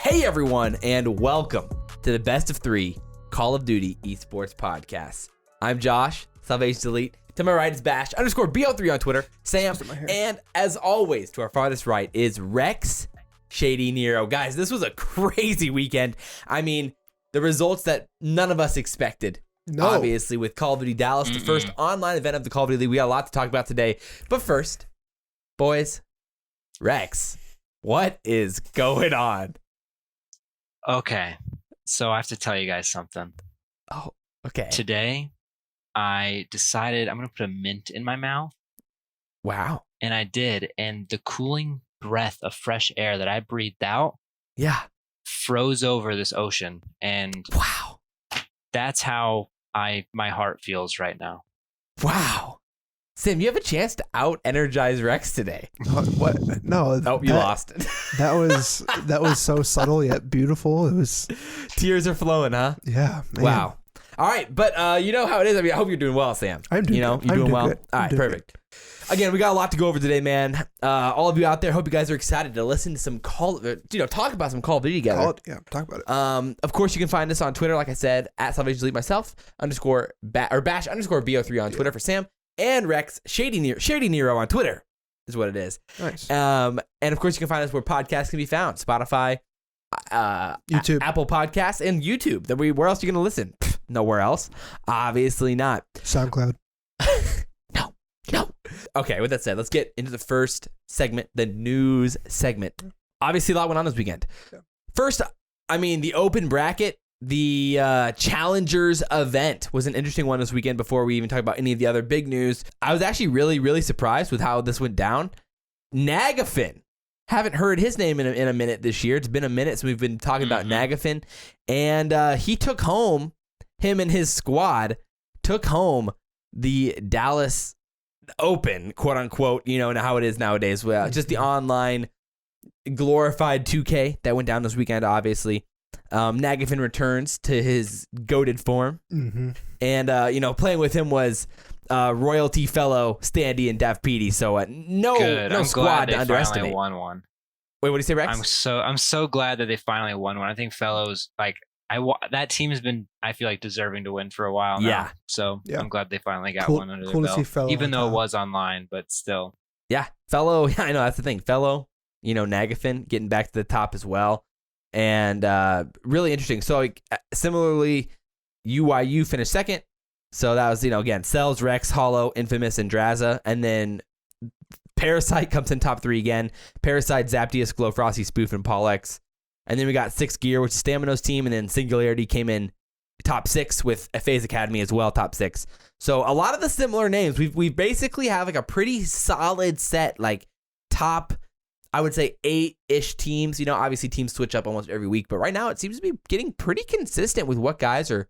Hey everyone, and welcome to the best of 3 Call of Duty Esports Podcasts. I'm Josh, SalvationsElite. To my right is Bash _BO3 on Twitter, Sam, and as always, to our farthest right is Rex, ShadyNero. Guys, this was a crazy weekend. I mean, the results that none of us expected. No. Obviously, with Call of Duty Dallas, the first online event of the Call of Duty League. We got a lot to talk about today. But first, boys, Rex, what is going on? Okay, so I have to tell you guys something. Oh, okay. Today, I decided I'm going to put a mint in my mouth. Wow. And I did, and the cooling breath of fresh air that I breathed out froze over this ocean. And wow, that's how my heart feels right now. Wow. Sam, you have a chance to out-energize Rex today. What? No. Oh, you lost it. That was so subtle yet beautiful. It was. Tears are flowing, huh? Yeah. Man. Wow. All right, but you know how it is. I mean, I hope you're doing well, Sam. I'm doing good. You're doing well? Good. All right, perfect. Good. Again, we got a lot to go over today, man. All of you out there, hope you guys are excited to listen to some talk about some Call of Duty together. Talk about it. Of course, you can find us on Twitter, like I said, at SalvationsElite myself, Bash _BO3 on Twitter for Sam. And Rex, ShadyNero on Twitter is what it is. Nice. And of course, you can find us where podcasts can be found: Spotify, YouTube, Apple Podcasts, and YouTube. Where else are you going to listen? Nowhere else. Obviously not. SoundCloud. No. Okay, with that said, let's get into the first segment, the news segment. Obviously, a lot went on this weekend. Yeah. First, I mean, the open bracket. The Challengers event was an interesting one this weekend before we even talk about any of the other big news. I was actually really, really surprised with how this went down. Nagafin. Haven't heard his name in a minute this year. It's been a minute since we've been talking about Nagafin. And he took home, him and his squad, took home the Dallas Open, quote unquote, you know, how it is nowadays. Just the online glorified 2K that went down this weekend, obviously. Nagafin returns to his goated form, and playing with him was royalty fellow SnD and Dav PD. So no squad to underestimate. Won one. Wait, what do you say, Rex? I'm so glad that they finally won one. I think fellows that team has been, I feel like, deserving to win for a while now. Yeah. So I'm glad they finally got one under their belt, even though it was online, but still. Yeah, fellow. I know that's the thing. Fellow, Nagafin getting back to the top as well. And really interesting. So similarly, UYU finished second. So that was, again, Cells, Rex, Hollow, Infamous, and Draza. And then Parasite comes in top 3 again. Parasite, Zaptius, Glow, Frosty, Spoof, and Paulex. And then we got 6 Gear, which is Stamino's team. And then Singularity came in top 6 with FaZe Academy as well, top 6. So a lot of the similar names. We basically have a pretty solid set, top, I would say 8-ish teams. Obviously teams switch up almost every week, but right now it seems to be getting pretty consistent with what guys are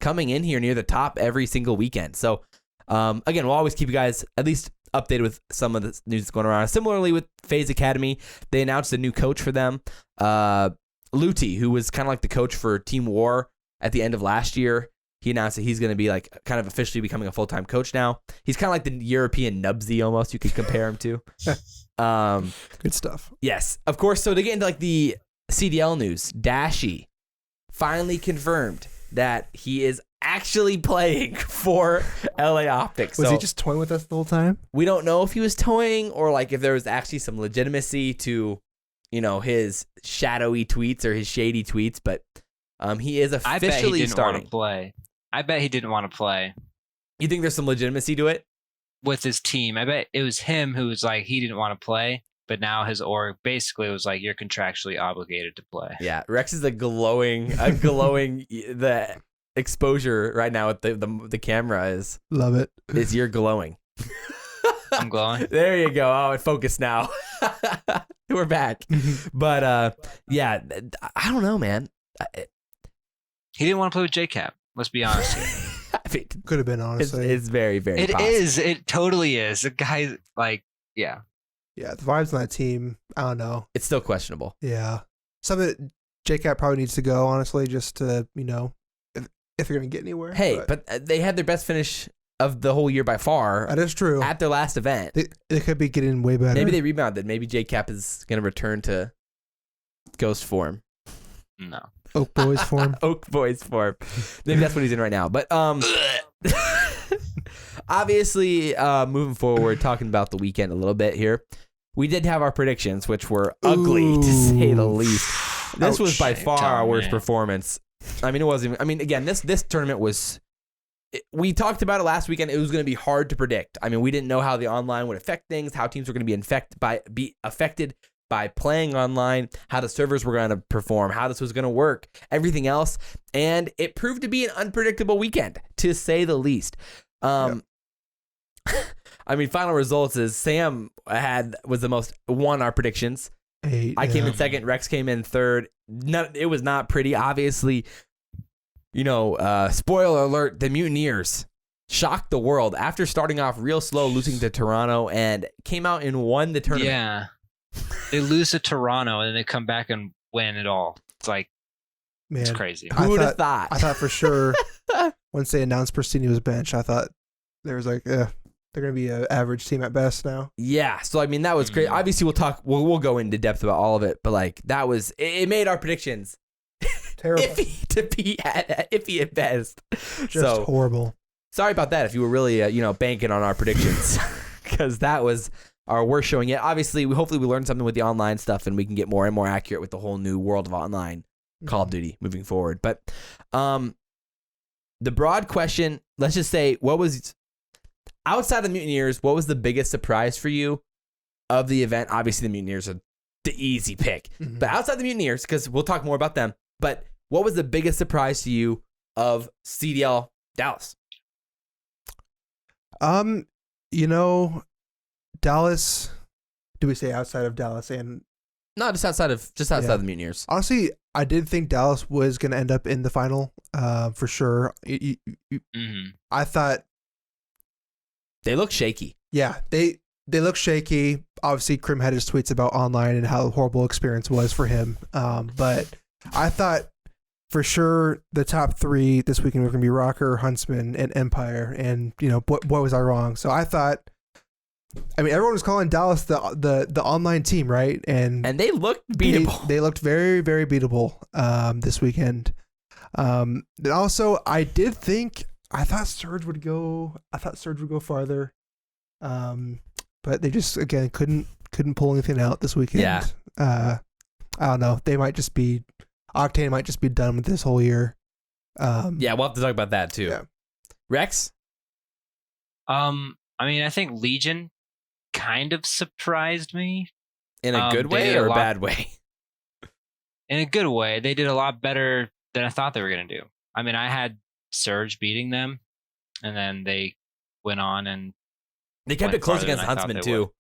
coming in here near the top every single weekend. So again, we'll always keep you guys at least updated with some of the news that's going around. Similarly with FaZe Academy, they announced a new coach for them. Luti, who was kind of like the coach for Team War at the end of last year, he announced that he's going to be kind of officially becoming a full-time coach now. He's kind of like the European Nubsy almost, you could compare him to. Good stuff. Yes, of course. So to get into the CDL news, Dashy finally confirmed that he is actually playing for LA OpTic. Was he just toying with us the whole time? We don't know if he was toying or if there was actually some legitimacy to, his shadowy tweets or his shady tweets, but he is officially starting. I bet he didn't want to play. I bet he didn't want to play. You think there's some legitimacy to it? With his team, I bet it was him who was he didn't want to play, but now his org basically was you're contractually obligated to play. Yeah, Rex is glowing the exposure right now with the camera is. Love it. Is you're glowing. I'm glowing. There you go. Oh, it focused now. We're back. But yeah, I don't know, man. He didn't want to play with JCap. Let's be honest here. Could have been, honestly. It's very, very It possible. is. It totally is. The guy, yeah. Yeah, the vibes on that team, I don't know. It's still questionable. Yeah. Something JCap probably needs to go, honestly, just to, if you're going to get anywhere. Hey, but they had their best finish of the whole year by far. That is true. At their last event. They could be getting way better. Maybe they rebounded. Maybe JCap is going to return to ghost form. No. Oak Boys form. Oak Boys form. Maybe that's what he's in right now. But obviously, moving forward, talking about the weekend a little bit here, we did have our predictions, which were ugly to say the least. This was by far our worst performance. I mean, it wasn't even. I mean, again, this tournament was. We talked about it last weekend. It was going to be hard to predict. I mean, we didn't know how the online would affect things, how teams were going to be affected by playing online, how the servers were going to perform, how this was going to work, everything else. And it proved to be an unpredictable weekend, to say the least. I mean, final results is Sam was the most won our predictions. I came in second. Rex came in third. It was not pretty. Obviously, spoiler alert, the Mutineers shocked the world after starting off real slow, losing to Toronto, and came out and won the tournament. Yeah. They lose to Toronto, and then they come back and win it all. It's like, man, it's crazy. Who would have thought? I thought for sure once they announced Prestinni was benched, I thought there was like, they're going to be an average team at best now. Yeah. So, I mean, that was great. Obviously, we'll go into depth about all of it, but like it made our predictions terrible. iffy at best. Just horrible. Sorry about that if you were really, banking on our predictions, because that was our worst showing yet. Obviously, hopefully we learned something with the online stuff and we can get more and more accurate with the whole new world of online Call of Duty moving forward. But the broad question, let's just say, what was, outside of the Mutineers, what was the biggest surprise for you of the event? Obviously, the Mutineers are the easy pick. Mm-hmm. But outside the Mutineers, because we'll talk more about them, but what was the biggest surprise to you of CDL Dallas? Dallas, do we say outside of Dallas and no, just outside of the Mutineers. Honestly, I did think Dallas was going to end up in the final, for sure. I thought they look shaky. Yeah, they look shaky. Obviously, Crim had his tweets about online and how horrible experience was for him. But I thought for sure the top three this weekend were going to be Rokkr, Huntsman, and Empire. And boy was I wrong. So I thought. I mean, everyone was calling Dallas the online team, right? And they looked beatable. They looked very, very beatable this weekend. Then also, I thought Surge would go farther, but they just again couldn't pull anything out this weekend. Yeah. I don't know. Octane might just be done with this whole year. Yeah, we'll have to talk about that too. Yeah. Rex. I mean, I think Legion kind of surprised me. In a good way or a bad way? In a good way. They did a lot better than I thought they were going to do. I mean, I had Surge beating them, and then they went on and they kept it close against Huntsman too.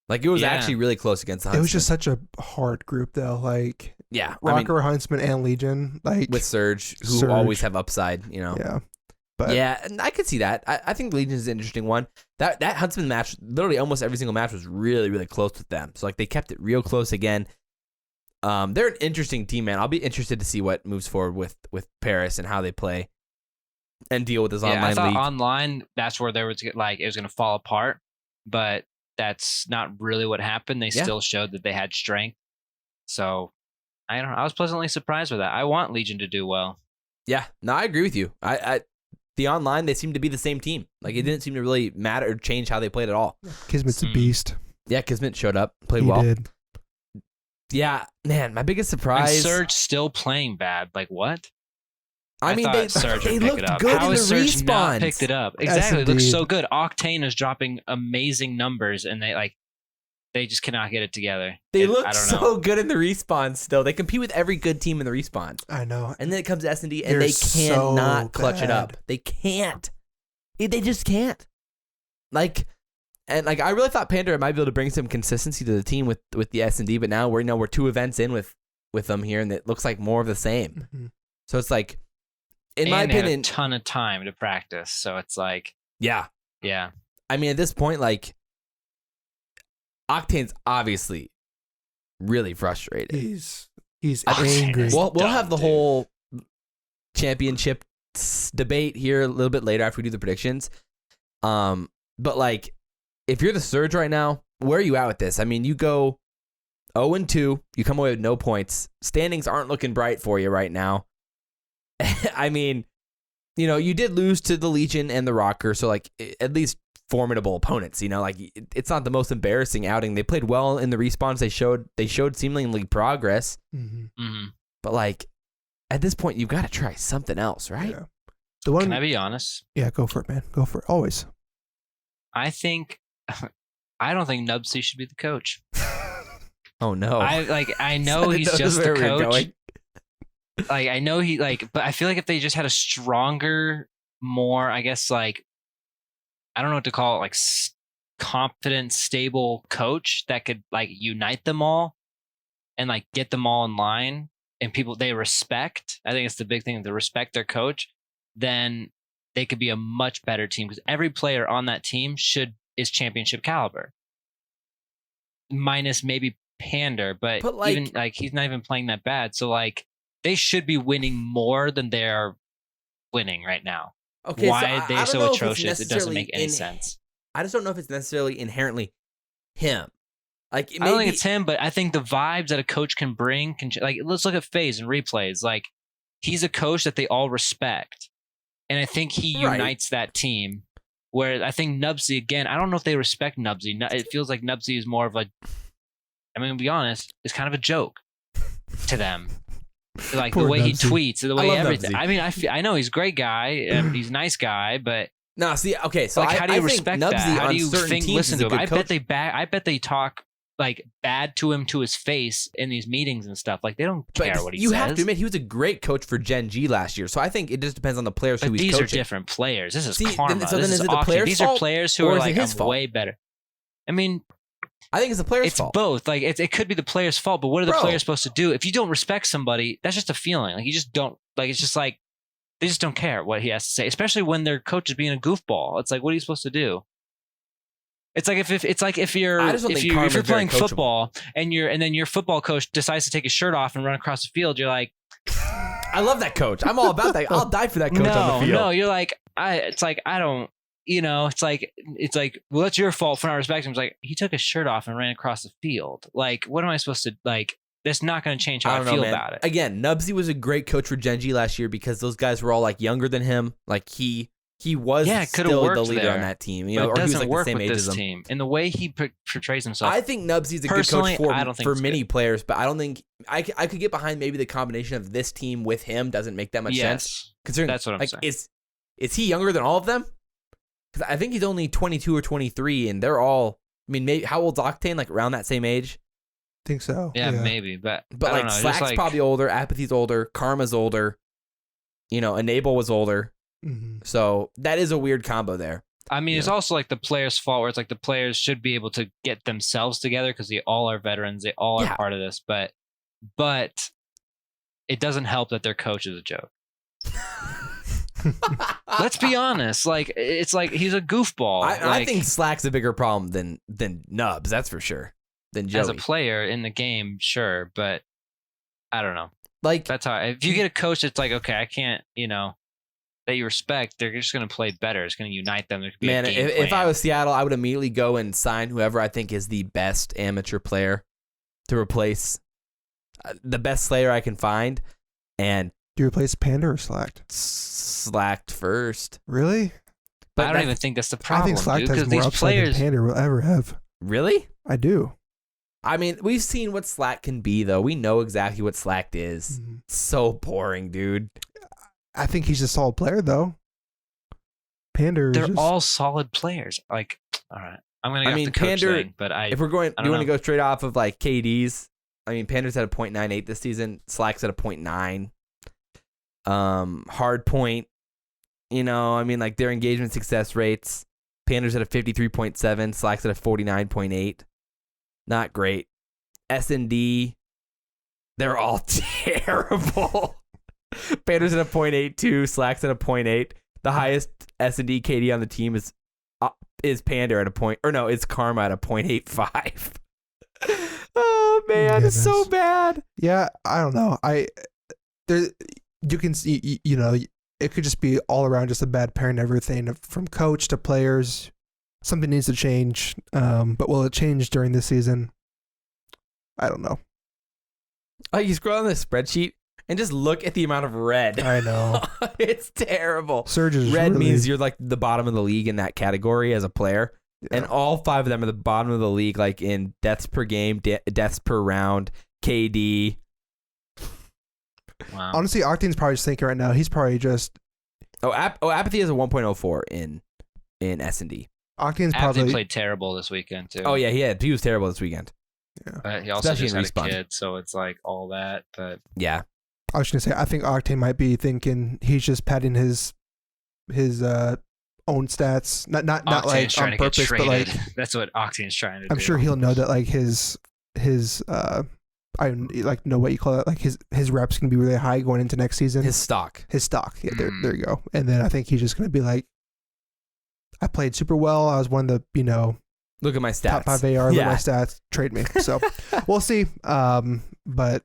Like, it was actually really close against Huntsman. It was just such a hard group, though. Like, Rokkr, Huntsman, and Legion. Like, with Surge, who always have upside, Yeah. But yeah, and I could see that. I think Legion is an interesting one. That Huntsman match, literally almost every single match was really, really close with them. So like they kept it real close again. They're an interesting team, man. I'll be interested to see what moves forward with Paris and how they play and deal with this online I thought league. Online, that's where there was like it was going to fall apart, but that's not really what happened. They still showed that they had strength. So I don't know. I was pleasantly surprised with that. I want Legion to do well. Yeah, no, I agree with you. The online, they seem to be the same team. Like, it didn't seem to really matter or change how they played at all. Kismet's a beast. Yeah, Kismet showed up, played well. He did. Yeah, man, my biggest surprise. And Surge still playing bad. Like, what? I mean, they looked good How in the is Surge respawns. not picked it up? Exactly, Yes, it looks so good. Octane is dropping amazing numbers, and they just cannot get it together. They look so good in the respawn still. They compete with every good team in the respawn. I know. And then it comes to SnD, and they cannot clutch it up. They can't. They just can't. I really thought Pandora might be able to bring some consistency to the team with the SnD, but now we're 2 events in with them here, and it looks like more of the same. Mm-hmm. So it's like, in my opinion, had a ton of time to practice. So it's like, yeah. I mean, at this point, like, Octane's obviously really frustrated. He's angry. We'll have the whole championship debate here a little bit later after we do the predictions. But like, if you're the Surge right now, where are you at with this? I mean, you go 0-2. You come away with no points. Standings aren't looking bright for you right now. I mean, you know, you did lose to the Legion and the Rokkr, so like at least formidable opponents. You know, like it's not the most embarrassing outing. They played well in the respawns. They showed seemingly progress. But like at this point, you've got to try something else, right? Yeah. Can I be honest? Yeah, go for it, man. Go for it. Always. I don't think Nubsy should be the coach. Oh no! I know he's just the coach. Like I know but I feel like if they just had a stronger, more, I guess, like, I don't know what to call it, like confident, stable coach that could like unite them all and like get them all in line and people they respect. I think it's the big thing, they respect their coach. Then they could be a much better team because every player on that team is championship caliber. Minus maybe Pander, but like, even like he's not even playing that bad. So like they should be winning more than they're winning right now. Okay, why are they so atrocious? It doesn't make any sense. I just don't know if it's necessarily inherently him. Like I don't think it's him, but I think the vibes that a coach can bring can, like, let's look at FaZe and replays. Like he's a coach that they all respect, and I think he unites that team. Where I think Nubsy, again, I don't know if they respect Nubsy. It feels like Nubsy is more of a, I mean, to be honest, it's kind of a joke to them. Like the way Nubsy. He tweets, the way everything. Nubsy. I mean, I know he's a great guy and he's a nice guy, but no, see, okay, so like, how do you respect that? How do you think? Listen to him. I bet they talk like bad to him to his face in these meetings and stuff. Like they don't care what he says. You have to admit he was a great coach for Gen G last year. So I think it just depends on the players who he's coaching. These are different players. This is karma. So this is is it the players' These fault, are players who are like way better. I mean, I think it's the players' fault. It's both. Like it could be the players' fault, but what are the players supposed to do? If you don't respect somebody, that's just a feeling. Like you just don't. Like it's just like they just don't care what he has to say, especially when their coach is being a goofball. It's like, what are you supposed to do? It's like if you're playing football and then your football coach decides to take his shirt off and run across the field, you're like, I love that coach. I'm all about that. I'll die for that coach on the field. No, you're like, it's like I don't, you know, it's like well, that's your fault for not respecting him. It's like he took his shirt off and ran across the field. Like, what am I supposed to like? That's not going to change how I feel about it. Again, Nubsy was a great coach for Gen G last year because those guys were all like younger than him. Like he was still the leader on that team, you know, or he was like the same age as them. Team. And the way he portrays himself. I think Nubsy's a good coach for many players, but I don't think I could get behind maybe the combination of this team with him doesn't make that much sense. Considering that's what I'm saying. Is he younger than all of them? Because I think he's only 22 or 23, and they're all. I mean, maybe how old's Octane? Like around that same age. Think so. Yeah, maybe, but like know, Slack's probably older, Apathy's older, Karma's older. You know, Enable was older. Mm-hmm. So that is a weird combo there. I mean, it's also like the players' fault, where it's like the players should be able to get themselves together because they all are veterans, they all are part of this. But it doesn't help that their coach is a joke. Let's be honest. Like it's like he's a goofball. I think Slack's a bigger problem than Nubs. That's for sure. Than Joey. As a player in the game, sure, but I don't know. Like that's how. If you get a coach that's like, okay, I can't, you know, that you respect, they're just going to play better. It's going to unite them. Man, if I was Seattle, I would immediately go and sign whoever I think is the best amateur player to replace the best Slayer I can find. And do you replace Panda or Slacked? Slacked first. Really? But I don't even think that's the problem. I think Slacked has more upside than Panda will ever have. Really? I do. I mean, we've seen what Slack can be, though. We know exactly what Slacked is. Mm-hmm. So boring, dude. I think he's a solid player, though. Pander. They're all solid players. Like, all right, I'm gonna. The coach Pander. Thing, but if we're going, do you want to go straight off of like KDs? I mean, Pander's at a 0.98 this season. Slack's at a 0.9. Hard point. You know, I mean, like their engagement success rates. Pander's at a 53.7. Slack's at a 49.8. Not great. SnD. They're all terrible. Pander's at a 0.82, Slack's at a 0.8. The highest SnD KD on the team is Pander at a point, or no, it's Karma at a 0.85. Oh man, it's so bad. Yeah, I don't know. You can see, you know, it could just be all around just a bad pairing. Everything from coach to players. Something needs to change. But will it change during this season? I don't know. Oh, you scroll on the spreadsheet and just look at the amount of red. I know. It's terrible. Surge is red really... means you're like the bottom of the league in that category as a player. Yeah. And all 5 of them are the bottom of the league, like in deaths per game, deaths per round, KD. Wow. Honestly, Octane's probably just thinking right now. He's probably just... Apathy is a 1.04 in SnD. Octane's Apathy probably... played terrible this weekend, too. Oh, yeah, he was terrible this weekend. Yeah. But he also Especially just in had a Respawn. kid, so it's like all that. But Yeah. I was going to say, I think Octane might be thinking he's just padding his own stats. Not Octane's like trying on to get purpose, but traded. like... That's what Octane's trying to do. I'm sure he'll know that like his I like know what you call it, like his reps can be really high going into next season. His stock. Yeah, there you go. And then I think he's just gonna be like, I played super well. I was one of the Look at my stats. top 5 AR. Look Yeah. at my stats. Trade me. So we'll see. But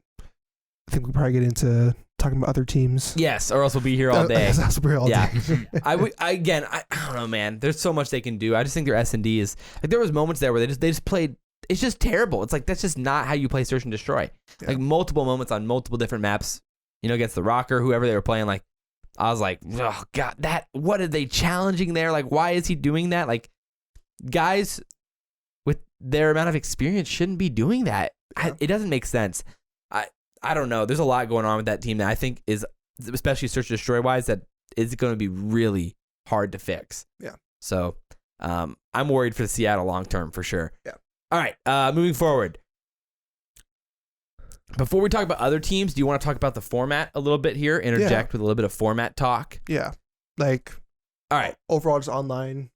I think we'll probably get into talking about other teams. Yes, or else we'll be here all day. That's we're all Yeah. day. I don't know, man. There's so much they can do. I just think their S&D is like there was moments there where they just played. It's just terrible. It's like that's just not how you play Search and Destroy. Yeah. Like multiple moments on multiple different maps. Against the Rokkr, whoever they were playing. Like I was like, oh god, what are they challenging there? Like why is he doing that? Like guys with their amount of experience shouldn't be doing that. Yeah. It doesn't make sense. I don't know. There's a lot going on with that team that I think is, especially Search and Destroy wise, that is going to be really hard to fix. Yeah. So I'm worried for the Seattle long term for sure. Yeah. All right. Moving forward. Before we talk about other teams, do you want to talk about the format a little bit here? Interject with a little bit of format talk. Yeah. Like, all right. Overall, just online.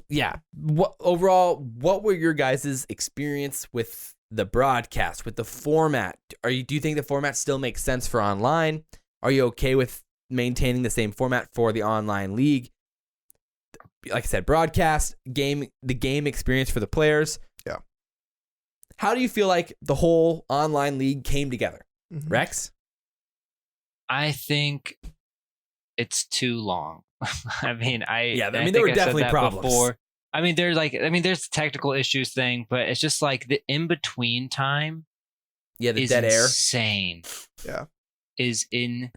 Yeah. What were your guys' experience with the broadcast, with the format? Do you think the format still makes sense for online? Are you okay with maintaining the same format for the online league? Like I said, broadcast, the game experience for the players. Yeah. How do you feel like the whole online league came together? Mm-hmm. Rex? I think it's too long. I mean, there were definitely problems. Before. I mean, there's the technical issues thing, but it's just like the in between time. Yeah, the is dead air. Insane. Yeah, it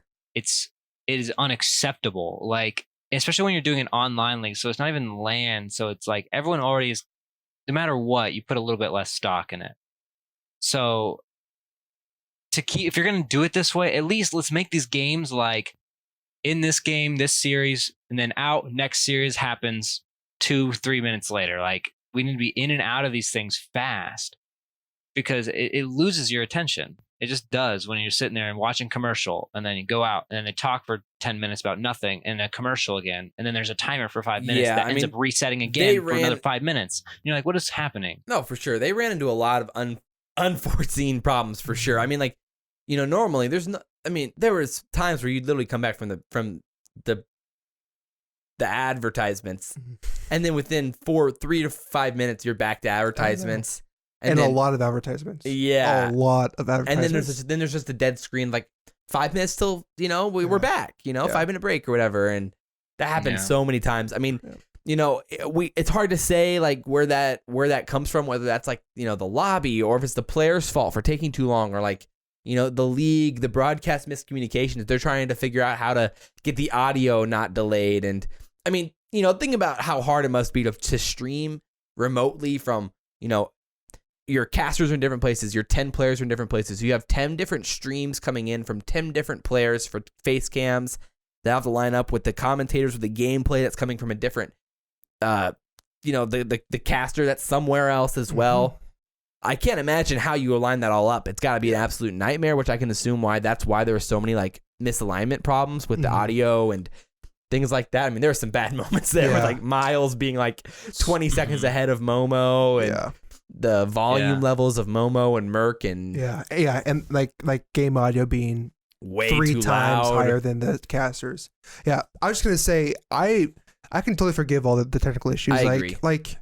is unacceptable. Like, especially when you're doing an online league, so it's not even LAN. So it's like everyone already is. No matter what, you put a little bit less stock in it. So if you're gonna do it this way, at least let's make these games like in this game, this series, and then out next series happens 2-3 minutes later. Like we need to be in and out of these things fast because it loses your attention. It just does when you're sitting there and watching commercial and then you go out and then they talk for 10 minutes about nothing and a commercial again. And then there's a timer for 5 minutes that ends up resetting again for another 5 minutes. And you're like, what is happening? No, for sure. They ran into a lot of unforeseen problems for sure. I mean, like, normally there was times where you'd literally come back from the advertisements and then within 3 to 5 minutes, you're back to advertisements. And then, a lot of advertisements. Yeah. A lot of advertisements. And then there's just a dead screen, like 5 minutes till, we're back, 5-minute break or whatever. And that happens so many times. I mean, it's hard to say like where that comes from, whether that's like, the lobby or if it's the player's fault for taking too long or like, the league, the broadcast miscommunications. They're trying to figure out how to get the audio not delayed. And I mean, think about how hard it must be to stream remotely from, your casters are in different places. Your 10 players are in different places. You have 10 different streams coming in from 10 different players for face cams that have to line up with the commentators with the gameplay that's coming from a different, the caster that's somewhere else as well. Mm-hmm. I can't imagine how you align that all up. It's got to be an absolute nightmare, which I can assume that's why there were so many like misalignment problems with the audio and things like that. I mean, there were some bad moments there with like Miles being like 20 seconds ahead of Momo and the volume levels of Momo and Merc and and like game audio being way 3 too times loud. higher than the casters. Yeah, I was just gonna say I can totally forgive all the technical issues. I agree. Like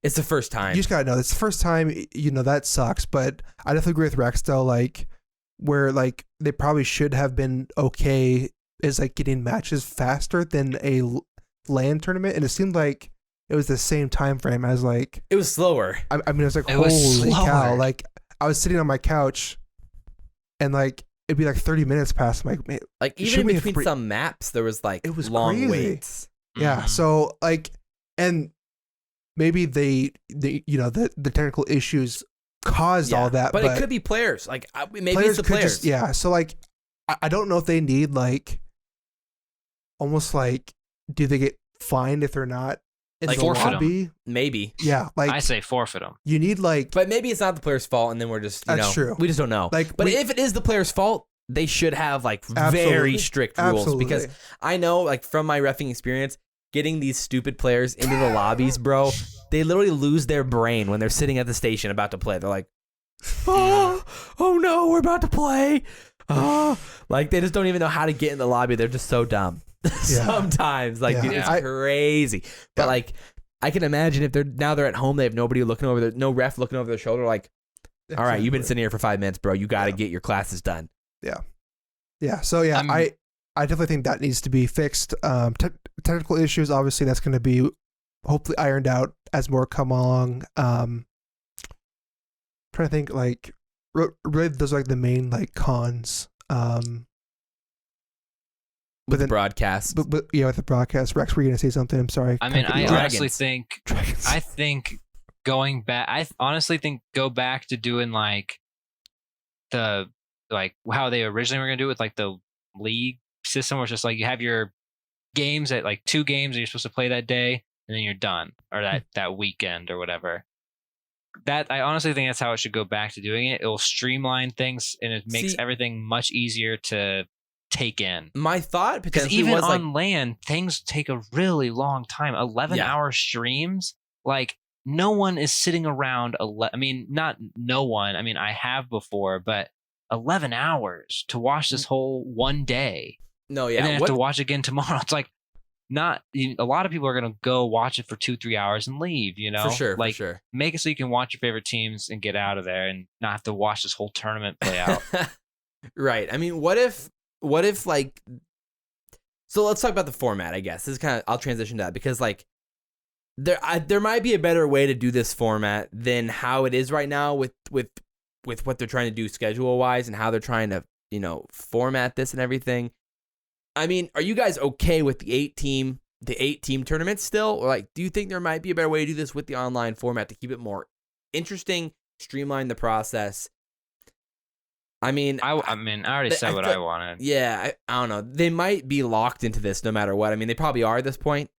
it's the first time. You just gotta know it's the first time. That sucks. But I definitely agree with Rex though. Like where like they probably should have been okay is like getting matches faster than a LAN tournament, and it seemed like it was the same time frame as like it was slower. I mean, it was like holy cow! Like I was sitting on my couch, and like it'd be like 30 minutes past. I'm like, man, like even in between some maps, there was like it was long crazy. waits. Yeah. So like, and maybe the technical issues caused all that, but it could be players. Like maybe players it's the players. So like, I don't know if they need like, almost like, do they get fined if they're not in like the forfeit lobby? them. Maybe. Yeah. Like I say forfeit them. you need like, But maybe it's not the player's fault, and then we're just That's true. we just don't know. Like, but if it is the player's fault, they should have like Absolutely. very strict rules Absolutely. because I know like from my reffing experience, getting these stupid players into the lobbies, bro, they literally lose their brain when they're sitting at the station about to play. They're like, oh no, we're about to play. Like they just don't even know how to get in the lobby. They're just so dumb. Sometimes like dude, it's crazy. But like I can imagine if they're at home, they have nobody looking over no ref looking over their shoulder. Like, all right, you've been sitting here for 5 minutes, bro. You got to get your classes done. Yeah. So I definitely think that needs to be fixed. Technical issues, obviously, that's going to be hopefully ironed out as more come along. Trying to think like really those are like the main like cons. With the broadcast. But with the broadcast. Rex, were you gonna say something? I'm sorry. I mean, I honestly think going back. I honestly think go back to doing like the how they originally were gonna do it with like the league system, where it's just like you have your games at like 2 games that you're supposed to play that day, and then you're done, or that weekend or whatever. That I honestly think that's how it should go back to doing it. It will streamline things, and it makes everything much easier to take in. My thought potentially even was on LAN, things take a really long time. 11-hour streams, like no one is sitting around. I mean, not no one. I mean, I have before, but 11 hours to watch this whole one day. No, yeah, and then have to watch again tomorrow. It's like not a lot of people are gonna go watch it for 2-3 hours and leave. You know, for sure, like for sure. Make it so you can watch your favorite teams and get out of there, and not have to watch this whole tournament play out. Right. I mean, what if like, so let's talk about the format, I guess. This is kind of, I'll transition to that because like there might be a better way to do this format than how it is right now with what they're trying to do schedule wise and how they're trying to, format this and everything. I mean, are you guys okay with the 8-team tournament still? Or like, do you think there might be a better way to do this with the online format to keep it more interesting, streamline the process? I mean, I already said what I wanted. Yeah, I don't know. They might be locked into this no matter what. I mean, they probably are at this point.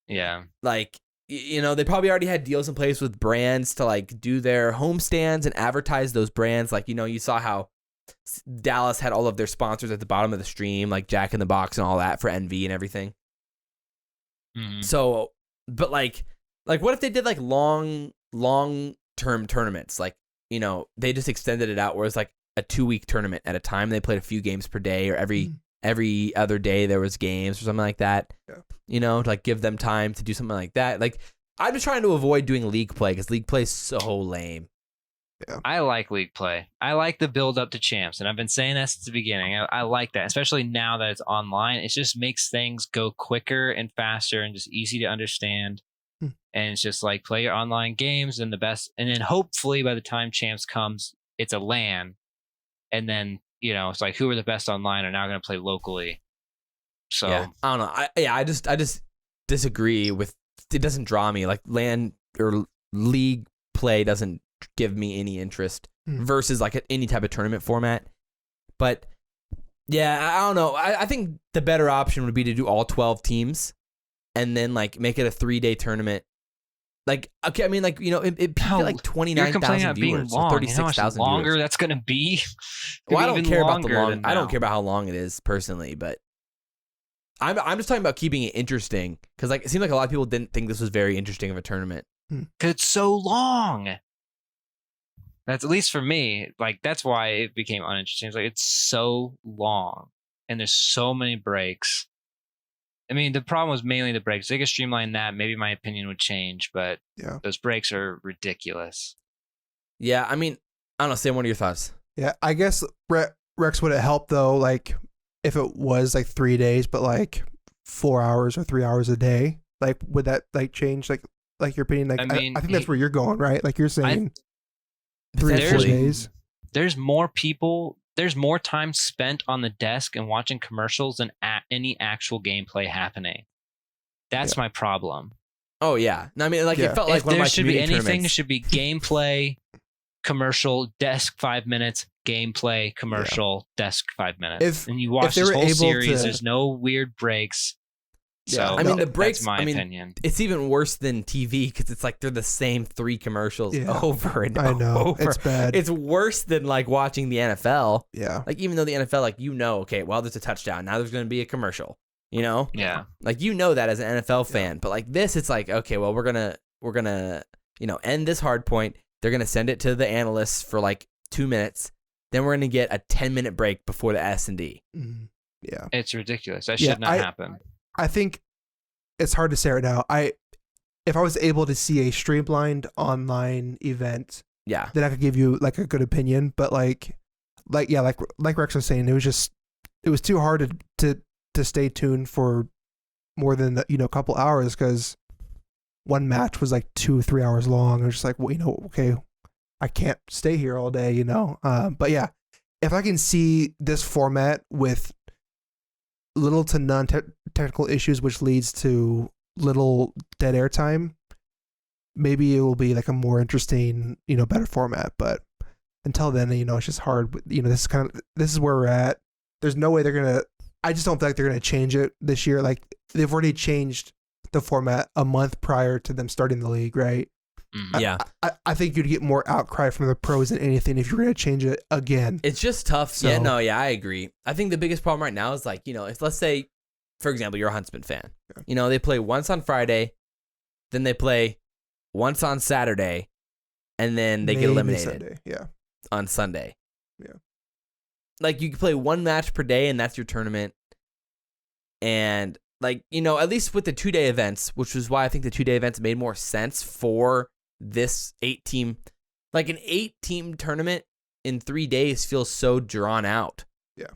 Yeah. Like, they probably already had deals in place with brands to like do their home stands and advertise those brands. Like, you saw how Dallas had all of their sponsors at the bottom of the stream, like Jack in the Box and all that for NV and everything. Mm-hmm. So, but like what if they did like long-term tournaments? Like, they just extended it out where it's like a 2-week tournament at a time. They played a few games per day, or every other day there was games or something like that. Yeah. To like give them time to do something like that. Like, I'm just trying to avoid doing league play because league play is so lame. Yeah. I like league play. I like the build up to champs, and I've been saying that since the beginning. I like that, especially now that it's online. It just makes things go quicker and faster and just easy to understand. And it's just like play your online games and then hopefully by the time champs comes, it's a LAN. And then, it's like who are the best online are now going to play locally. So yeah, I don't know. I just disagree with, it doesn't draw me. Like LAN or league play doesn't give me any interest versus like any type of tournament format. But yeah, I don't know. I think the better option would be to do all 12 teams and then like make it a 3-day tournament. Like, okay, I mean, like, it peaked at like 29,000 viewers, so 36,000 longer viewers. That's gonna be. Well, I don't care about the long. I don't care about how long it is personally, but I'm just talking about keeping it interesting because like it seemed like a lot of people didn't think this was very interesting of a tournament. Because it's so long. That's at least for me. Like that's why it became uninteresting. It's like it's so long, and there's so many breaks. I mean, the problem was mainly the breaks. If they could streamline that, maybe my opinion would change, but those breaks are ridiculous. Yeah, I mean, I don't know. Sam, what are your thoughts? Yeah, I guess Rex, would it help though, like if it was like 3 days, but like 4 hours or 3 hours a day? Like, would that like change like your opinion? Like, I think that's where you're going, right? Like you're saying. 3 or 4 Potentially. days. There's more people. There's more time spent on the desk and watching commercials than any actual gameplay happening. That's my problem. Oh yeah. No, I mean, like it felt like If one of there my should be community anything, it tournaments. should be gameplay, commercial, desk 5 minutes, gameplay, commercial, desk 5 minutes. And you watch they this were whole able series. to- There's no weird breaks. Yeah, So I mean, the breaks. that's my I mean, opinion. it's even worse than TV because it's like they're the same 3 commercials over and I know. over. It's bad. It's worse than like watching the NFL. Yeah. Like even though the NFL, like okay, well there's a touchdown. Now there's going to be a commercial. You know? Yeah. Like that as an NFL fan. But like this, it's like okay, well we're gonna end this hard point. They're gonna send it to the analysts for like 2 minutes. Then we're gonna get a 10-minute break before the SnD. Mhm. Yeah. It's ridiculous. That should not happen. I think it's hard to say right now. If I was able to see a streamlined online event, Yeah. then I could give you like a good opinion. But like Rex was saying, it was too hard to stay tuned for more than a couple hours because one match was like 2-3 hours long. I was just like, well, okay, I can't stay here all day, But yeah, if I can see this format with little to none technical issues, which leads to little dead air time, maybe it will be like a more interesting, better format. But until then, it's just hard. This is where we're at. There's no way they're gonna. I just don't feel like they're gonna change it this year. Like they've already changed the format a month prior to them starting the league, right? Mhm. Yeah. I think you'd get more outcry from the pros than anything if you're gonna change it again. It's just tough. So- I agree. I think the biggest problem right now is like, if let's say, for example, you're a Huntsman fan. They play once on Friday, then they play once on Saturday, and then they get Maybe eliminated Sunday. Yeah. on Sunday. Yeah. Like you can play one match per day and that's your tournament. And like, at least with the 2-day events, which is why I think the 2-day events made more sense for this 8-team, like an 8-team tournament in 3 days feels so drawn out. Yeah.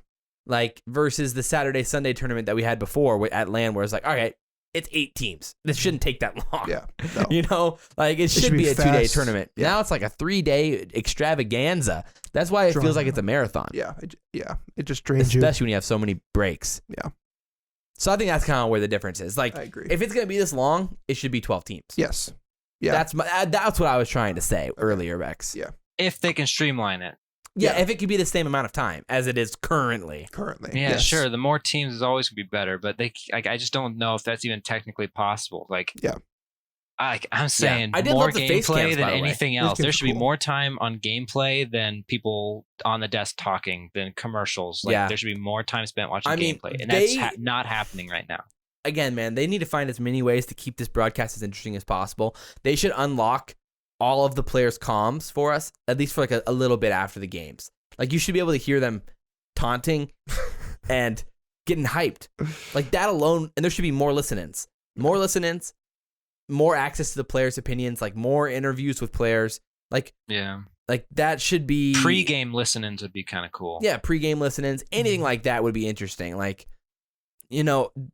Like versus the Saturday, Sunday tournament that we had before at LAN where it's like, all right, it's 8 teams. This shouldn't take that long. Yeah. No. Like it should be a 2-day fast. tournament. Yeah. Now it's like a 3-day extravaganza. That's why it Drawn feels like out. it's a marathon. Yeah. It just drains you. Especially when you have so many breaks. Yeah. So I think that's kind of where the difference is. Like, I agree. if it's gonna be this long, it should be 12 teams. Yes. Yeah. That's what I was trying to say earlier, Rex. Yeah. If they can streamline it. Yeah, if it could be the same amount of time as it is currently. Currently. Yeah, yes. sure. The more teams is always gonna be better, but I just don't know if that's even technically possible. Like, Yeah. I'm saying I did more love the face gameplay cams, than by the way. anything Those else. There games should are be cool. more time on gameplay than people on the desk talking than commercials. Like, Yeah. there should be more time spent watching I mean, gameplay, and they- that's not happening right now. Again, man, they need to find as many ways to keep this broadcast as interesting as possible. They should unlock all of the players' comms for us, at least for like a little bit after the games. Like you should be able to hear them taunting and getting hyped. Like that alone, and there should be more listen-ins. More listen-ins, more access to the players' opinions, like more interviews with players. Like that should be Pre-game listen-ins would be kind of cool. Yeah, pre-game listen-ins. Anything like that would be interesting. Like,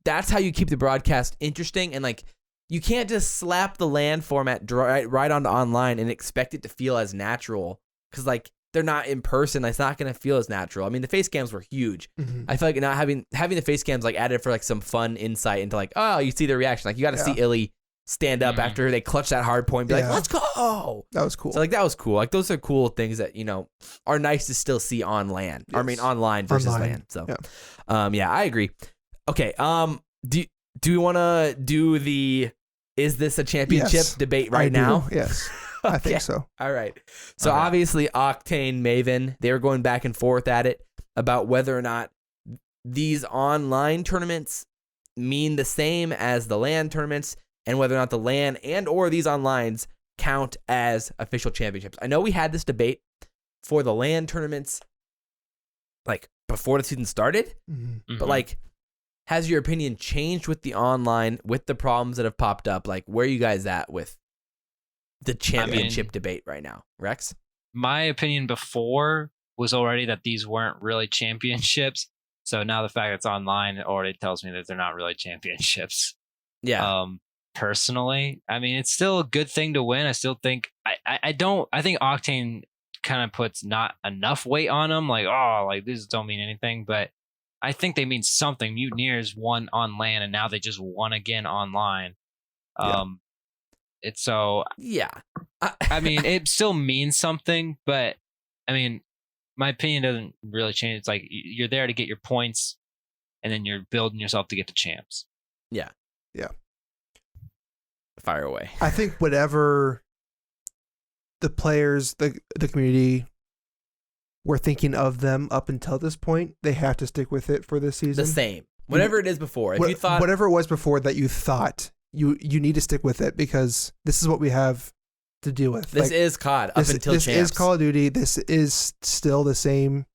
that's how you keep the broadcast interesting. And like, you can't just slap the LAN format right onto online and expect it to feel as natural. Because like, they're not in person. It's not going to feel as natural. I mean, the face cams were huge. Mhm. I feel like not having the face cams like added for like some fun insight into like, oh, you see the reaction. Like you got to see ILLeY stand up after they clutch that hard point and be like, let's go. That was cool. So like that was cool. Like those are cool things that are nice to still see on LAN. I mean online versus LAN. So I agree. Okay. Do we want to do the is this a championship debate right now? Yes. Okay. I think so. All right. So obviously Octane, Maven, they were going back and forth at it about whether or not these online tournaments mean the same as the LAN tournaments and whether or not the LAN and or these onlines count as official championships. I know we had this debate for the LAN tournaments like before the season started, but like has your opinion changed with the online, with the problems that have popped up? Like where are you guys at with the championship debate right now, Rex? My opinion before was already that these weren't really championships. So now the fact it's online already tells me that they're not really championships. Yeah. Personally, I mean, it's still a good thing to win. I still think I think Octane kind of puts not enough weight on them. Like, oh, like these don't mean anything, but I think they mean something. Mutineers won on LAN, and now they just won again online. It's so yeah. I mean, it still means something, but I mean, my opinion doesn't really change. It's like you're there to get your points, and then you're building yourself to get the champs. Yeah. Yeah. Fire away. I think whatever the players, the community were thinking of them up until this point, they have to stick with it for this season. The same. Whatever it is before. If you thought whatever it was before that you thought, you need to stick with it because this is what we have to deal with. This is COD up until this champs. is Call of Duty. This is still the same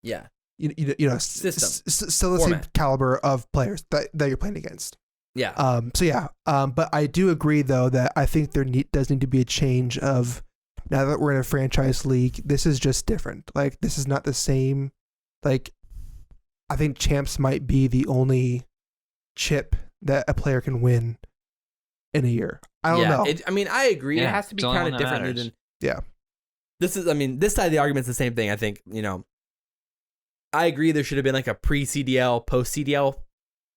yeah. You know, System. Still the Format. same caliber of players that you're playing against. Yeah. So yeah. But I do agree though that I think there does need to be a change of now that we're in a franchise league. This is just different. Like this is not the same. Like I think champs might be the only chip that a player can win in a year. I don't know. I mean, I agree. Yeah, it has to be it's the only kind one of that differently matters. than. Yeah. This is. I mean, this side of the argument's the same thing. I think I agree. There should have been like a pre-CDL, post-CDL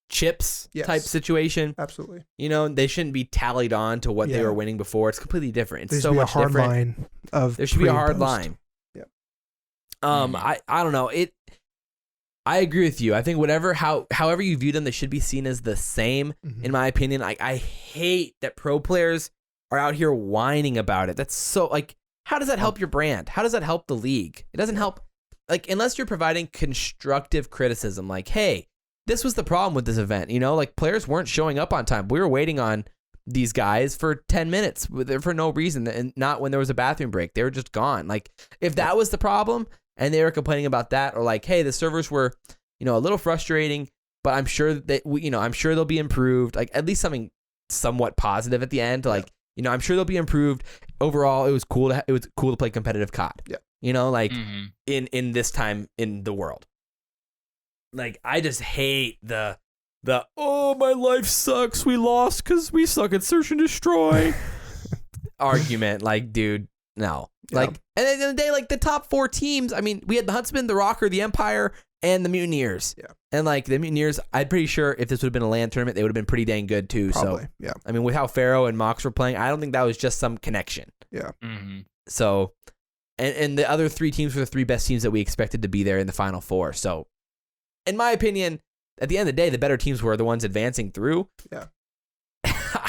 chips type situation. Absolutely. They shouldn't be tallied on to what they Yeah. were winning before. It's completely different. It's There so should be much a hard different. line of There should be a pre and hard post. line. Yeah. I don't know. I agree with you. I think however you view them, they should be seen as the same. Mhm. In my opinion, I hate that pro players are out here whining about it. That's so like, how does that help your brand? How does that help the league? It doesn't help. Like, unless you're providing constructive criticism, like, hey, this was the problem with this event. Like players weren't showing up on time. We were waiting on these guys for 10 minutes for no reason, and not when there was a bathroom break. They were just gone. Like, if that was the problem and they were complaining about that, or like, hey, the servers were, a little frustrating, but I'm sure that I'm sure they'll be improved. Like, at least something somewhat positive at the end. Like, I'm sure they'll be improved. Overall, it was cool to play competitive COD. Yeah. In this time in the world. Like, I just hate the oh, my life sucks, we lost because we suck at search and destroy argument. Like, dude, no. Yeah. Like, and at the end of the day, like the top 4 teams, I mean, we had the Huntsman, the Rokkr, the Empire, and the Mutineers. Yeah. And like the Mutineers, I'm pretty sure if this would have been a LAN tournament, they would have been pretty dang good too. Probably. So Yeah. I mean, with how Pharaoh and Mox were playing, I don't think that was just some connection. Yeah. Mm-hmm. So, and the other 3 teams were the 3 best teams that we expected to be there in the Final Four. So, in my opinion, at the end of the day, the better teams were the ones advancing through. Yeah.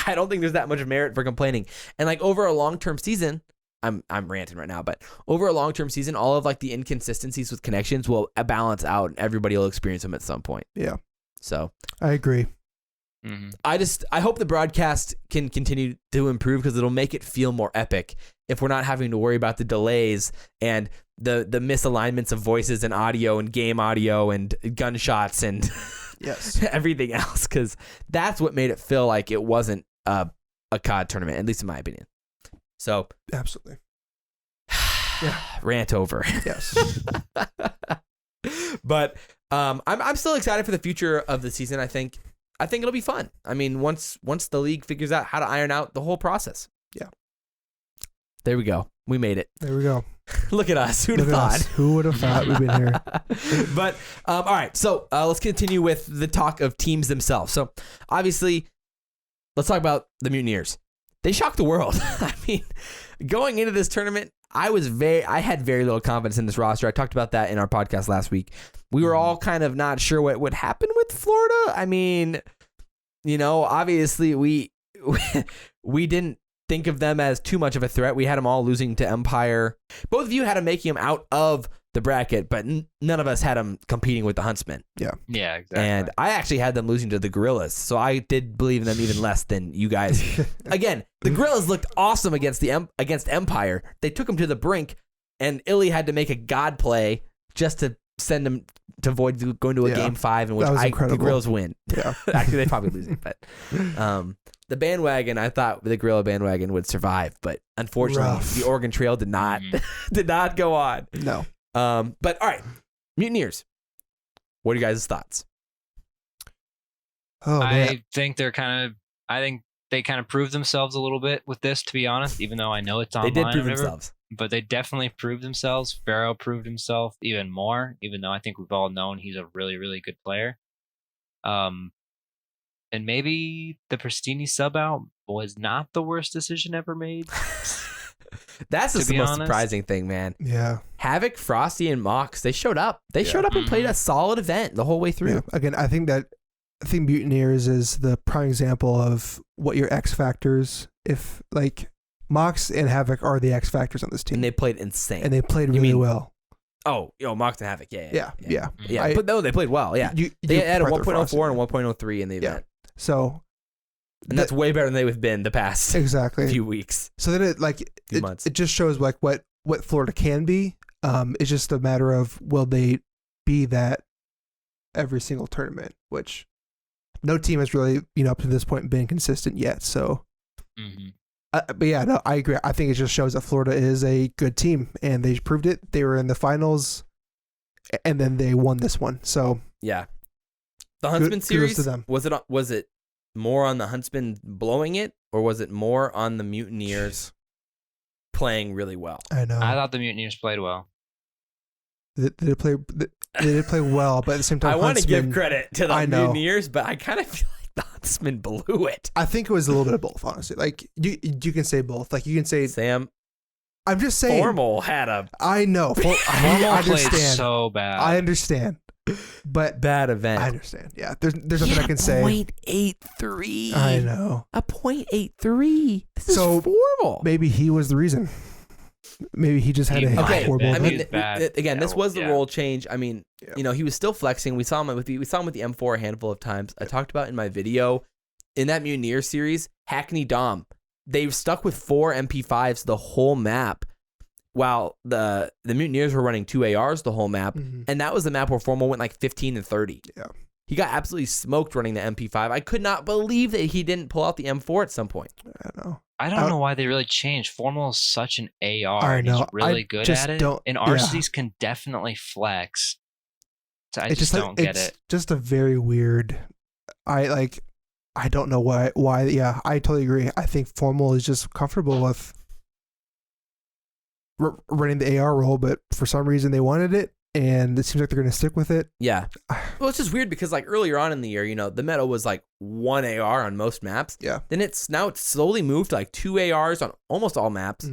I don't think there's that much merit for complaining. And like over a long-term season, I'm ranting right now, but over a long-term season, all of like the inconsistencies with connections will balance out and everybody will experience them at some point. Yeah. So I agree. Mm-hmm. I hope the broadcast can continue to improve because it'll make it feel more epic if we're not having to worry about the delays and the misalignments of voices and audio and game audio and gunshots and Yes. everything else, because that's what made it feel like it wasn't a COD tournament, at least in my opinion. So Absolutely. rant over. Yes. But I'm still excited for the future of the season. I think it'll be fun. I mean, once the league figures out how to iron out the whole process. Yeah. There we go. We made it. There we go. Look at us. Who'd have Look at thought? us. Who would have thought we've been here? But all right. So let's continue with the talk of teams themselves. So obviously, let's talk about the Mutineers. They shocked the world. I mean, going into this tournament, I had very little confidence in this roster. I talked about that in our podcast last week. We were all kind of not sure what would happen with Florida. I mean, obviously we didn't think of them as too much of a threat. We had them all losing to Empire. Both of you had them making them out of the bracket, but none of us had them competing with the Huntsmen. Yeah, exactly. And I actually had them losing to the Guerillas, so I did believe in them even less than you guys. Again, the Guerillas looked awesome against Empire. They took them to the brink, and ILLeY had to make a god play just to send them to avoid going to a game 5 in which the Guerillas win. Yeah, actually they probably losing, but the bandwagon, I thought the Guerrilla bandwagon would survive, but unfortunately, the Oregon Trail did not go on. No. But all right, Mutineers. What are you guys' thoughts? Oh man. I think they kind of proved themselves a little bit with this, to be honest, even though I know it's They online. did prove or whatever, themselves. but they definitely proved themselves. Pharaoh proved himself even more, even though I think we've all known he's a really, really good player. And maybe the Prestinni sub out was not the worst decision ever made. That's the most surprising thing, man. Yeah. Havoc, Frosty, and Mox, they showed up. They showed up and played a solid event the whole way through. Yeah. Again, I think Mutineers is the prime example of what your X factors. If like Mox and Havoc are the X factors on this team, And they played insane. and they played really well. Oh, Mox and Havoc, yeah. Mm-hmm. But they played well, yeah. They had a 1.04 and 1.03 in the event. So, and that's way better than they've been the past few weeks. So then months. It just shows like what Florida can be. It's just a matter of will they be that every single tournament, which no team has really up to this point been consistent yet. So, but yeah, no, I agree. I think it just shows that Florida is a good team, and they proved it. They were in the finals, and then they won this one. So yeah, the Huntsman series, to them. was it more on the Huntsman blowing it, or was it more on the Mutineers playing really well? I know. I thought the Mutineers played well. They did play well, but at the same time, I want to give credit to the Mutineers, but I kind of feel like the Huntsman blew it. I think it was a little bit of both, honestly. Like you can say both. Like you can say Sam. I'm just saying. Formal had a. I know. Formal played so bad. I understand. But bad event. I understand. Yeah, there's nothing I can say. 0.83. I know. A 0.83. This is formal. Maybe he was the reason. Maybe he just had a horrible. I mean, again, this was the role change. I mean, he was still flexing. We saw him with the M4 a handful of times. I talked about in my video in that Mutineer series, Hackney Dom. They've stuck with 4 MP5s the whole map, while the Mutineers were running 2 ARs the whole map, and that was the map where Formal went like 15 and 30. Yeah, he got absolutely smoked running the MP5. I could not believe that he didn't pull out the M4 at some point. I don't know why they really changed. Formal is such an AR. I know. He's really good at it. And Arcitys can definitely flex. So I just don't get it. It's just a very weird. I don't know why. Yeah, I totally agree. I think Formal is just comfortable with running the AR role, but for some reason they wanted it, and it seems like they're going to stick with it. Yeah. Well, it's just weird because like earlier on in the year, the meta was like 1 AR on most maps. Yeah. Then it's slowly moved to like 2 ARs on almost all maps,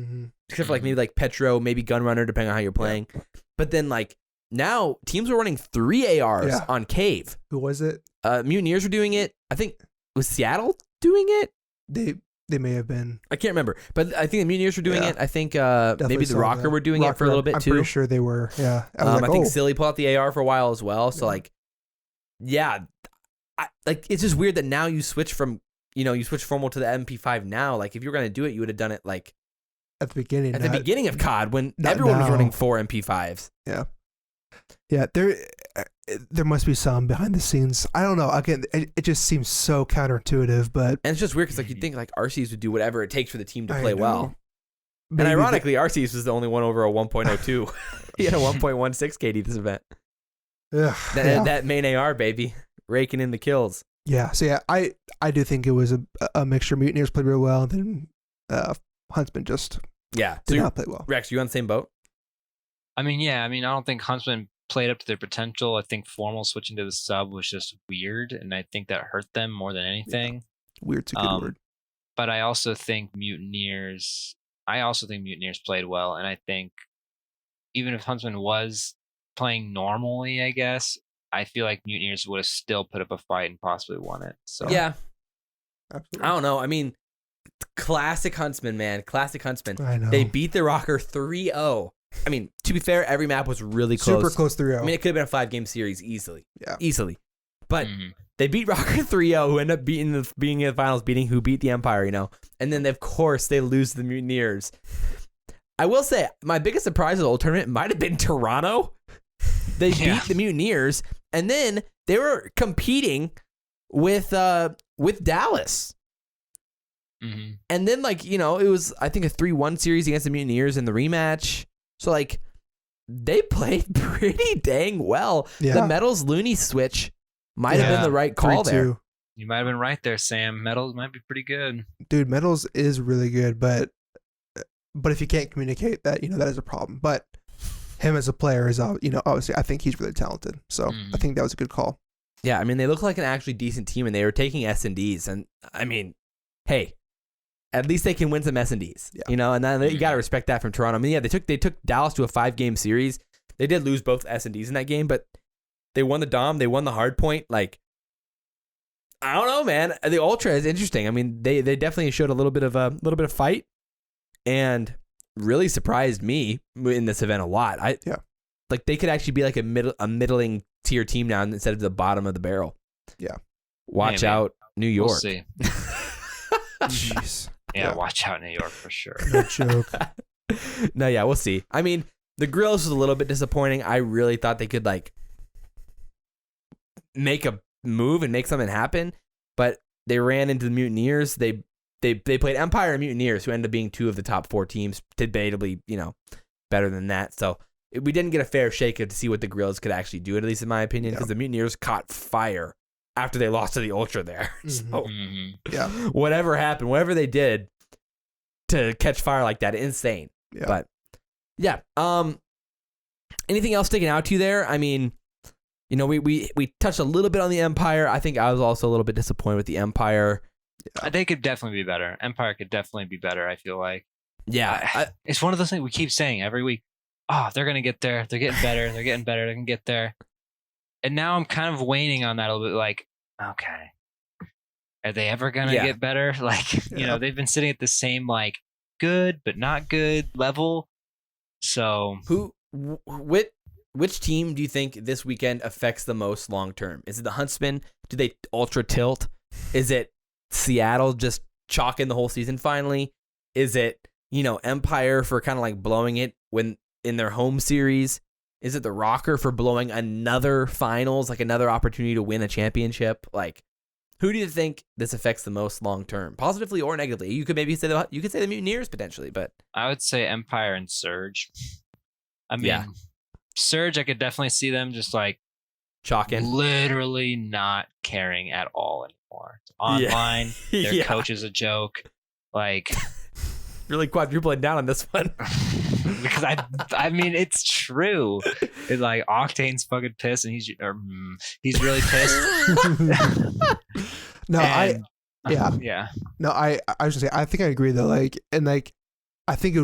except for like maybe like Petro, maybe Gunrunner, depending on how you're playing. Yeah. But then like now teams are running 3 ARs on Cave. Who was it? Mutineers were doing it. I think was Seattle doing it. They may have been. I can't remember, but I think the Mutineers were doing it. I think maybe the Rokkr were doing it for a little bit too. I'm pretty sure they were. Yeah. I think Silly pulled out the AR for a while as well. So like, it's just weird that now you switch from you switch Formal to the MP5 now. Like if you were gonna do it, you would have done it like at the beginning. At the beginning of COD when everyone was running 4 MP5s. Yeah. Yeah. There must be some behind the scenes. I don't know. Again, it just seems so counterintuitive, but and it's just weird because like you'd think like Arcitys would do whatever it takes for the team to play well. Maybe and ironically, Arcitys was the only one over a 1.02. He had a 1.16 KD this event. That main AR baby raking in the kills. Yeah. So yeah, I do think it was a mixture. Mutineers played real well, and then Huntsman just did not play well. Rex, you on the same boat? I don't think Huntsman played up to their potential. I think Formal switching to the sub was just weird, and I think that hurt them more than anything. Yeah. Weird's a good word. But I also think Mutineers played well, and I think even if Huntsman was playing normally, I guess, I feel like Mutineers would have still put up a fight and possibly won it. So yeah. Absolutely. I don't know. I mean, classic Huntsman, man. Classic Huntsman. I know. They beat the Rokkr 3-0. I mean, to be fair, every map was really close. Super close 3-0. I mean, it could have been a 5-game series easily. Yeah. Easily. But they beat Rokkr 3-0, who ended up being in the finals, who beat the Empire, And then, of course, they lose to the Mutineers. I will say, my biggest surprise of the whole tournament might have been Toronto. They beat the Mutineers, and then they were competing with Dallas. And then, it was, I think, a 3-1 series against the Mutineers in the rematch. So, they played pretty dang well. Yeah. The Metals Looney switch might have been the right call 3-2. there. You might have been right there, Sam. Metals might be pretty good. Dude, Metals is really good, but if you can't communicate that, that is a problem. But him as a player is, obviously, I think he's really talented. So I think that was a good call. Yeah, I mean, they look like an actually decent team, and they were taking SnDs. And, I mean, hey, at least they can win some SnDs, and then you got to respect that from Toronto. I mean, yeah, they took Dallas to a 5-game series. They did lose both SnDs in that game, but they won the Dom, they won the hard point. Like, I don't know, man. The Ultra is interesting. I mean, they definitely showed a little bit of fight, and really surprised me in this event a lot. Like they could actually be like a middling tier team now instead of the bottom of the barrel. Yeah. Watch out, New York. We'll see. Jeez. Yeah, watch out, New York for sure. No joke. No, yeah, we'll see. I mean, the Guerillas was a little bit disappointing. I really thought they could like make a move and make something happen, but they ran into the Mutineers. They played Empire and Mutineers, who ended up being 2 of the top 4 teams, debatably, better than that. So we didn't get a fair shake to see what the Guerillas could actually do, at least in my opinion, because the Mutineers caught fire after they lost to the Ultra there. So whatever happened, whatever they did to catch fire like that, insane. Yeah. But yeah, anything else sticking out to you there? I mean, we touched a little bit on the Empire. I think I was also a little bit disappointed with the Empire. They could definitely be better. Empire could definitely be better, I feel like. Yeah. It's one of those things we keep saying every week. Oh, they're going to get there. They're getting better. They're getting better. They can get there. And now I'm kind of waning on that a little bit. Like, okay, are they ever going to get better? Like, they've been sitting at the same, like, good but not good level. So which team do you think this weekend affects the most long term? Is it the Huntsman? Do they ultra tilt? Is it Seattle just chalking the whole season finally? Is it, Empire for kind of like blowing it when in their home series? Is it the Rokkr for blowing another finals, like another opportunity to win a championship? Like, who do you think this affects the most long term, positively or negatively? You could maybe say the Mutineers potentially, but I would say Empire and Surge. I mean, Surge, I could definitely see them just like chalking, literally not caring at all anymore. It's online, their coach is a joke, like really quadrupling down on this one. Because I mean, it's true. It's like Octane's fucking pissed, and he's really pissed. No, and, yeah. No, I was gonna say, I think I agree though. Like, and like, I think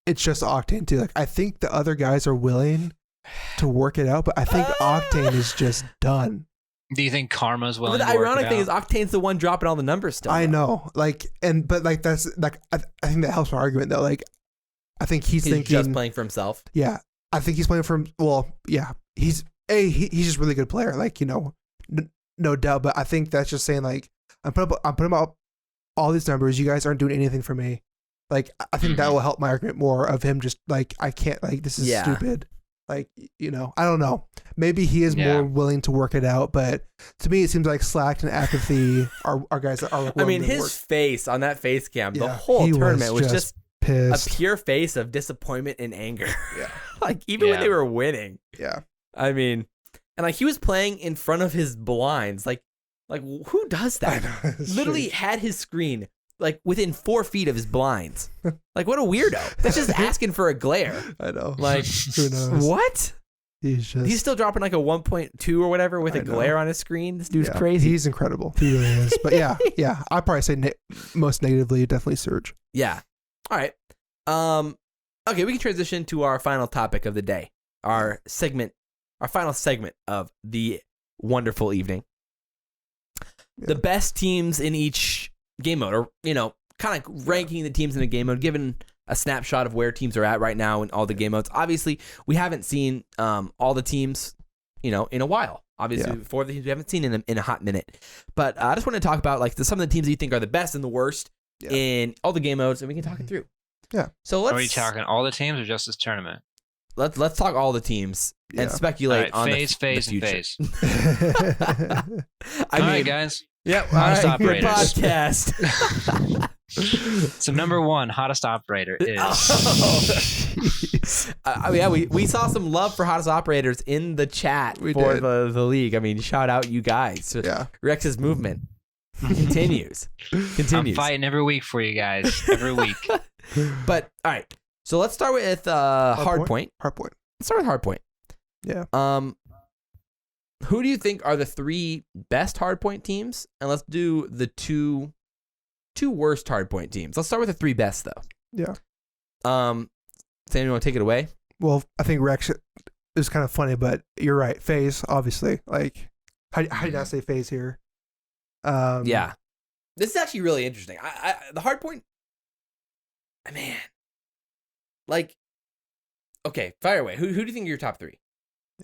it's just Octane too. Like, I think the other guys are willing to work it out, but I think Octane is just done. Do you think Karma's willing? But the ironic thing is, Octane's the one dropping all the numbers still. I know, like, but like that's like I think that helps my argument though. Like, I think he's thinking just playing for himself. Yeah, I think he's playing for him. Well, yeah, he's just a really good player. Like, no doubt. But I think that's just saying like I'm putting up all these numbers. You guys aren't doing anything for me. Like, I think that will help my argument more of him just like, I can't, like, this is stupid. Like, I don't know. Maybe he is more willing to work it out, but to me, it seems like slack and apathy are guys that are. I mean, his face on that face cam, the whole tournament was just pissed. A pure face of disappointment and anger. Yeah. Like, even when they were winning. Yeah. I mean, and like he was playing in front of his blinds. Like who does that? Literally had his screen like within 4 feet of his blinds. Like, what a weirdo. That's just asking for a glare. I know. Like, who knows? What? He's still dropping like a 1.2 or whatever with a glare on his screen. This dude's crazy. He's incredible. He really is. But yeah, I'd probably say most negatively, definitely Surge. Yeah. All right. Okay, we can transition to our final topic of the day. Our final segment of the wonderful evening. Yeah. The best teams in each game mode, or, kind of ranking the teams in a game mode, given a snapshot of where teams are at right now in all the game modes. Obviously, we haven't seen all the teams, in a while. Obviously, before the teams we haven't seen in a hot minute. But I just want to talk about like some of the teams that you think are the best and the worst in all the game modes, and we can talk it through. Yeah. So are we talking all the teams or just this tournament? Let's talk all the teams and speculate on FaZe, the future. FaZe. All right, guys. Yeah, honest operators. Podcast. So number 1 hottest operator is. Yeah, we saw some love for hottest operators in the chat for the league. I mean, shout out you guys. Yeah. Rex's movement continues. I'm fighting every week for you guys. Every week. But all right, so let's start with Hardpoint. Hardpoint. Let's start with Hardpoint. Yeah. Who do you think are the 3 best Hardpoint teams? And let's do the two worst Hardpoint teams. Let's start with the 3 best though. Yeah. Sam, you want to take it away? Well, I think Rex is kind of funny, but you're right. FaZe, obviously. Like, how do you not say FaZe here? Yeah. This is actually really interesting. The Hardpoint, man. Like, okay, fire away. Who do you think are your top 3?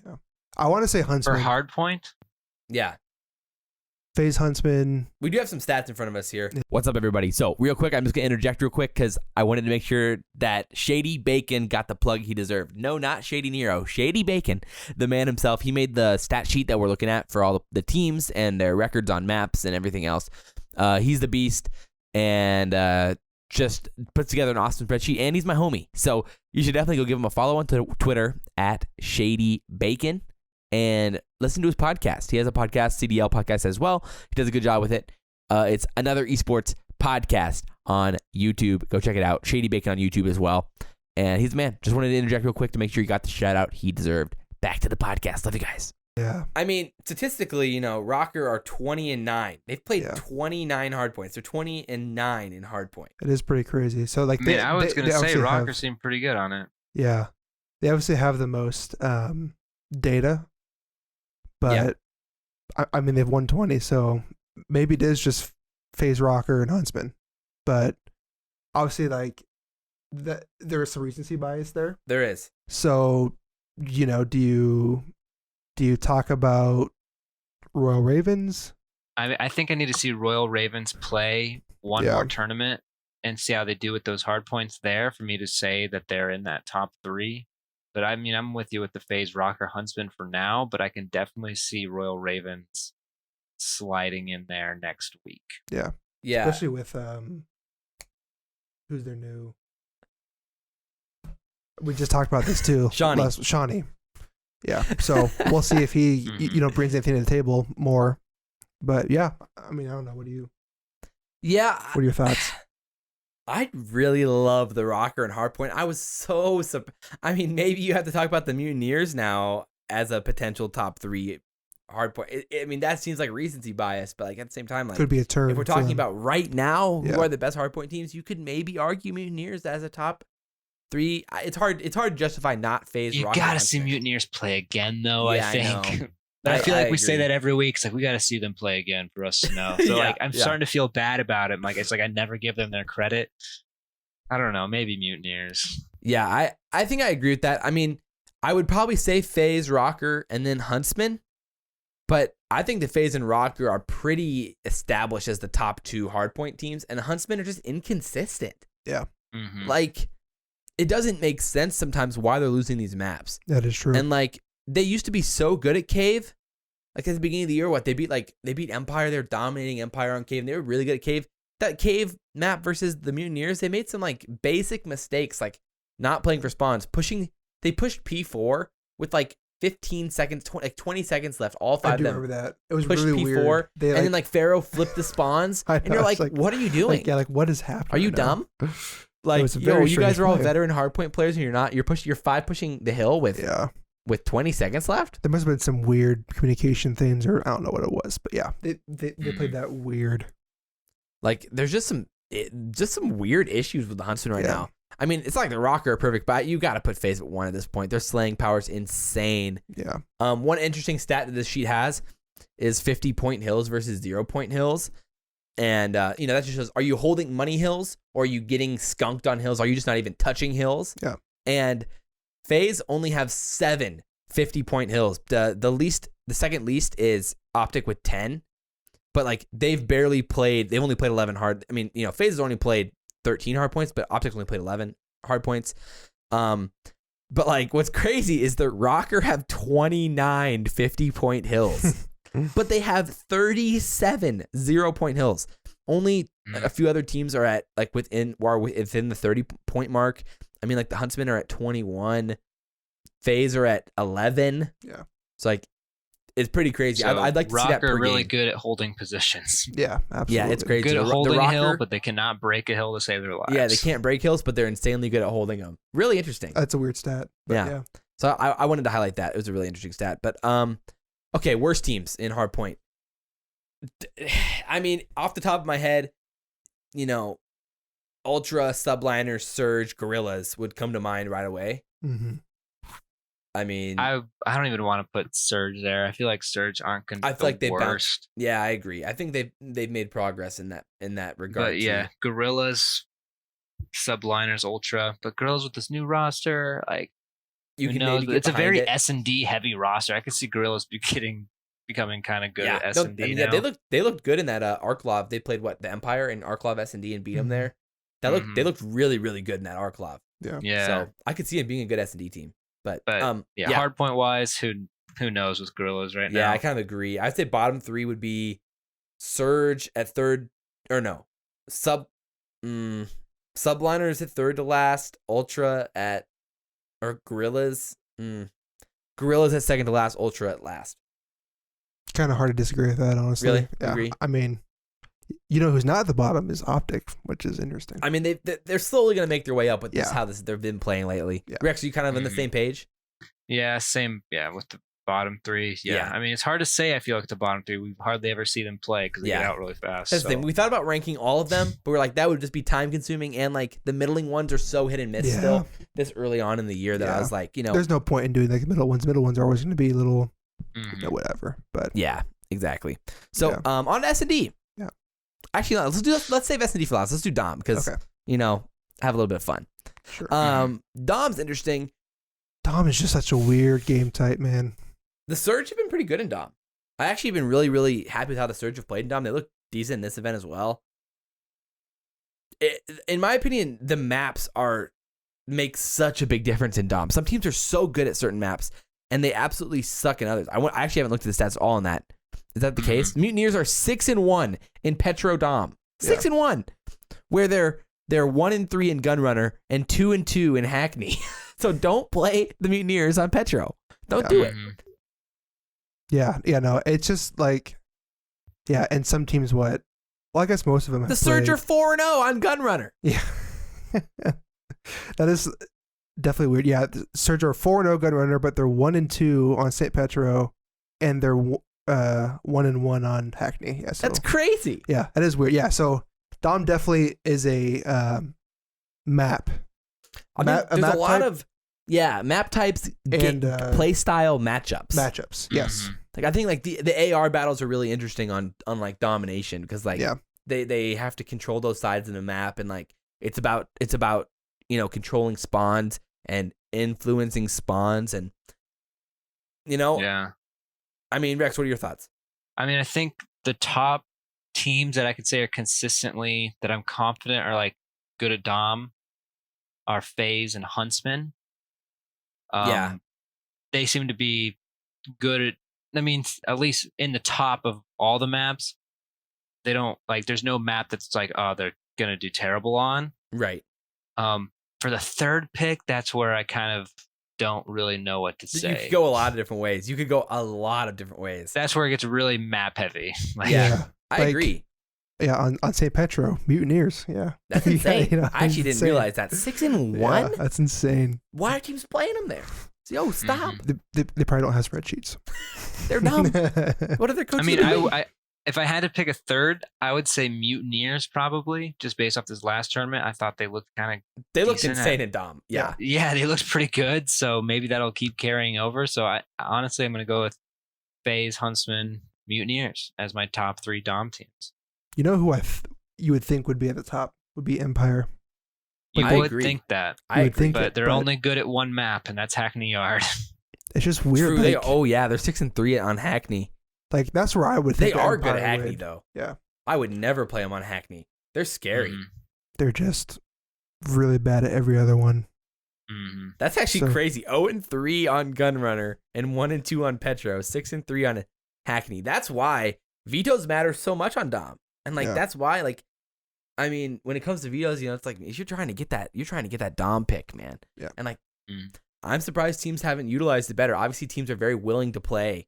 Yeah. I want to say Huntsman. For Hardpoint? Yeah. FaZe, Huntsman. We do have some stats in front of us here. What's up, everybody? So, real quick, I'm just going to interject real quick because I wanted to make sure that Shady Bacon got the plug he deserved. No, not ShadyNero. Shady Bacon, the man himself. He made the stat sheet that we're looking at for all the teams and their records on maps and everything else. He's the beast and just puts together an awesome spreadsheet, and he's my homie. So, you should definitely go give him a follow on Twitter at Shady Bacon. And listen to his podcast. He has a podcast, CDL podcast as well. He does a good job with it. It's another esports podcast on YouTube. Go check it out. Shady Bacon on YouTube as well. And he's the man. Just wanted to interject real quick to make sure you got the shout out he deserved. Back to the podcast. Love you guys. Yeah. I mean, statistically, Rokkr are 20-9. They've played 29 hardpoints. They're 20-9 in hardpoint. It is pretty crazy. So like, I was going to say Rokkr seemed pretty good on it. Yeah. They obviously have the most data. But I mean, they've won 20, so maybe it is just FaZe, Rokkr, and Huntsman. But obviously, like, there is some recency bias there. There is. So, do you talk about Royal Ravens? I think I need to see Royal Ravens play one more tournament and see how they do with those hard points there for me to say that they're in that top 3. But I mean, I'm with you with the FaZe, Rokkr, Huntsman for now, but I can definitely see Royal Ravens sliding in there next week. Yeah. Yeah. Especially with who's their new? We just talked about this too. Shawnee. Yeah. So we'll see if he brings anything to the table more. But yeah, I mean, I don't know. What are your thoughts? I really love the Rokkr and Hardpoint. I was so I mean, maybe you have to talk about the Mutineers now as a potential top 3 Hardpoint. I mean, that seems like recency bias, but like at the same time, like could be a turn. If we're talking about right now, who are the best Hardpoint teams, you could maybe argue Mutineers as a top 3. It's hard to justify not FaZe. You Rokkr, gotta see Mutineers play again, though. Yeah, I think. I know. But I feel like I we agree. say that every week. It's like we got to see them play again for us to know. So I'm starting to feel bad about it. Like it's like I never give them their credit. I don't know. Maybe Mutineers. Yeah, I think I agree with that. I mean, I would probably say FaZe, Rokkr, and then Huntsman. But I think the FaZe and Rokkr are pretty established as the top 2 hardpoint teams, and the Huntsman are just inconsistent. Yeah. Mm-hmm. Like, it doesn't make sense sometimes why they're losing these maps. That is true. And like, they used to be so good at Cave. Like at the beginning of the year, they beat Empire. They were dominating Empire on Cave. And they were really good at Cave. That Cave map versus the Mutineers, they made some like basic mistakes, like not playing for spawns, they pushed P4 with like 15 seconds, 20 seconds left. All 5 of them. I do remember that. It was pushed really P4, weird. And then like Pharaoh flipped the spawns, and you're like, what are you doing? Like what is happening? Are you dumb? Like, you guys are all veteran hardpoint players, and you're not. You're 5 pushing the hill with 20 seconds left. There must have been some weird communication things, or I don't know what it was, but yeah, they played that weird. Like, there's just some weird issues with the Huntsman right now. I mean, it's like the Rokkr are perfect, but you got to put FaZe at 1 at this point. Their slaying power is insane. Yeah. One interesting stat that this sheet has is 50-point hills versus 0-point hills. And, that just shows, are you holding money hills, or are you getting skunked on hills? Are you just not even touching hills? Yeah. And FaZe only have 7 50-point hills. The second least is OpTic with 10. But like they've only played 11 hard. I mean, FaZe has only played 13 hard points, but OpTic's only played 11 hard points. But like what's crazy is the Rokkr have 29 50-point hills, but they have 37 0-point hills. Only A few other teams are at like within the 30-point mark. I mean, like the Huntsmen are at 21. FaZe are at 11. Yeah. It's like it's pretty crazy. So I'd like to see that per Rokkr really game. good at holding positions. Yeah, absolutely. Yeah, it's crazy. Good at The holding a Rokkr- hill, but they cannot break a hill to save their lives. yeah, they can't break hills, but they're insanely good at holding them. Really interesting. That's a weird stat. But Yeah. So I wanted to highlight that. It was a really interesting stat. But okay, worst teams in Hardpoint. I mean, off the top of my head, you know, Ultra, Subliners, Surge, Guerillas would come to mind right away. Mm-hmm. I mean, I don't even want to put Surge there. I feel like Surge aren't going to be I feel like they worst. bounced. Yeah, I agree. I think they've made progress in that regard. But yeah, Guerillas, Subliners, Ultra. But Guerillas with this new roster, like, you who can knows? maybe get It's a behind very it. S&D heavy roster. I could see Guerillas becoming kind of good Yeah, at no, S&D I mean, now. yeah, they looked good in that Arclov. They played the Empire in Arclov S&D and beat them Mhm. there. They looked really really good in that Arclov. Yeah. So I could see it being a good S&D team. But yeah, hardpoint wise, who knows with Guerillas right now? Yeah, I kind of agree. I'd say bottom three would be Surge at third, or no, Subliners at third to last, Ultra or Guerillas. Guerillas at second to last, Ultra at last. Kind of hard to disagree with that, honestly. Really? Yeah. Agree. I mean, you know who's not at the bottom is OpTic, which is interesting. I mean, they're slowly going to make their way up with Yeah. how they've been playing lately. Yeah. Rex, are you kind of on the same page? Yeah, same. Yeah, with the bottom three. Yeah. Yeah. I mean, it's hard to say. I feel like the bottom three, we hardly ever see them play because they get Yeah. out really fast. That's the thing. We thought about ranking all of them, but we're like, that would just be time consuming. And like the middling ones are so hit and miss Yeah. still this early on in the year that I Yeah. was like, you know. There's no point in doing like the middle ones. Middle ones are always going to be little, Mhm. whatever. But Yeah, exactly. So Yeah. on S&D. Yeah. Actually, let's save S&D for last. Let's do Dom because, Okay. you know, have a little bit of fun. sure. Dom's interesting. Dom is just such a weird game type, man. The Surge have been pretty good in Dom. I actually been really, really happy with how the Surge have played in Dom. They look decent in this event as well. In my opinion, the maps make such a big difference in Dom. Some teams are so good at certain maps, and they absolutely suck in others. I actually haven't looked at the stats all on that. Is that the case? Mutineers are 6-1 in Petro Dom. 6-1, where they're 1-3 in Gunrunner and 2-2 in Hackney. So don't play the Mutineers on Petro. Don't do it. Mhm. Yeah, no, it's just like, yeah, and some teams Well, I guess most of them have The Surge are played- 4-0 on Gunrunner. Yeah. That is definitely weird. Yeah, the Surge are 4-0 Gunrunner, but they're 1-2 on St. Petro, and they're 1-1 on Hackney. Yeah, so, That's crazy. yeah, that is weird. Yeah, so Dom definitely is a map. I mean, there's map a lot type of map types and play style matchups. matchups. Yes. Like I think like the AR battles are really interesting on like domination because like Yeah. they have to control those sides of the map and like it's about you know controlling spawns and influencing spawns and you know Yeah. I mean Rex, what are your thoughts? I mean, I think the top teams that I could say are consistently that I'm confident are like good at Dom are FaZe and Huntsman. Yeah. They seem to be good at, I mean, at least in the top of all the maps, they don't like, there's no map that's like, oh, they're going to do terrible on. Right. For the third pick, that's where I kind of don't really know what to say. You could go a lot of different ways. You could go a lot of different ways. That's where it gets really map heavy. Like, Yeah. I Like, agree. Yeah, on St. Petro, Mutineers. Yeah. That's Yeah, insane. you know, I actually didn't insane. realize that. 6-1? Yeah, that's insane. Why are teams playing them there? Yo, stop. They probably don't have spreadsheets. They're dumb. What are their coaches I mean, doing? I if I had to pick a third, I would say Mutineers probably, just based off this last tournament. I thought they looked kind of They looked decent insane in Dom. Yeah. yeah, they looked pretty good. So maybe that'll keep carrying over. So I honestly, I'm going to go with FaZe, Huntsman, Mutineers as my top 3 Dom teams. You know who you would think would be at the top would be Empire. You I would agree. think that, I would agree. think but it, they're but only good at one map, and that's Hackney Yard. It's just weird. True. Like, They're 6-3 on Hackney. like that's where I would They think are good at Empire Hackney would. though. Yeah. I would never play them on Hackney. They're scary. Mhm. They're just really bad at every other one. Mhm. That's actually So- crazy. 0-3 on Gunrunner and 1-2 on Petro. 6-3 on Hackney. That's why vetoes matter so much on Dom. And like Yeah. that's why like I mean, when it comes to vetoes, it's like if you're trying to get that Dom pick, man. Yeah. And I'm surprised teams haven't utilized it better. Obviously, teams are very willing to play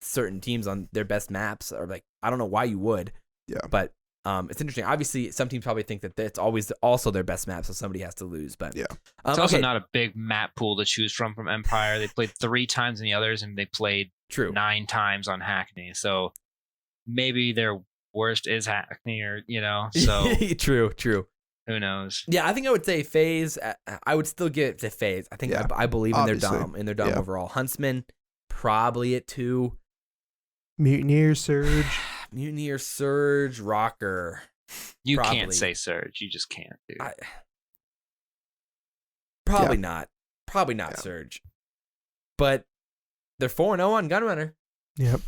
certain teams on their best maps, or I don't know why you would. Yeah. But it's interesting. Obviously, some teams probably think that it's always also their best map, so somebody has to lose. But yeah, it's also not a big map pool to choose from Empire. They played 3 times in the others, and they played 9 times on Hackney. So maybe their worst is Hackney, or So true. Who knows? Yeah, I think I would say FaZe. I would still give it to FaZe. I think I believe in their dom overall. Huntsman probably at 2. Mutineers, Surge. Rokkr. You can't say Surge. You just can't, dude. Probably not. Probably not Surge. But they're 4-0 on Gunrunner. Yep.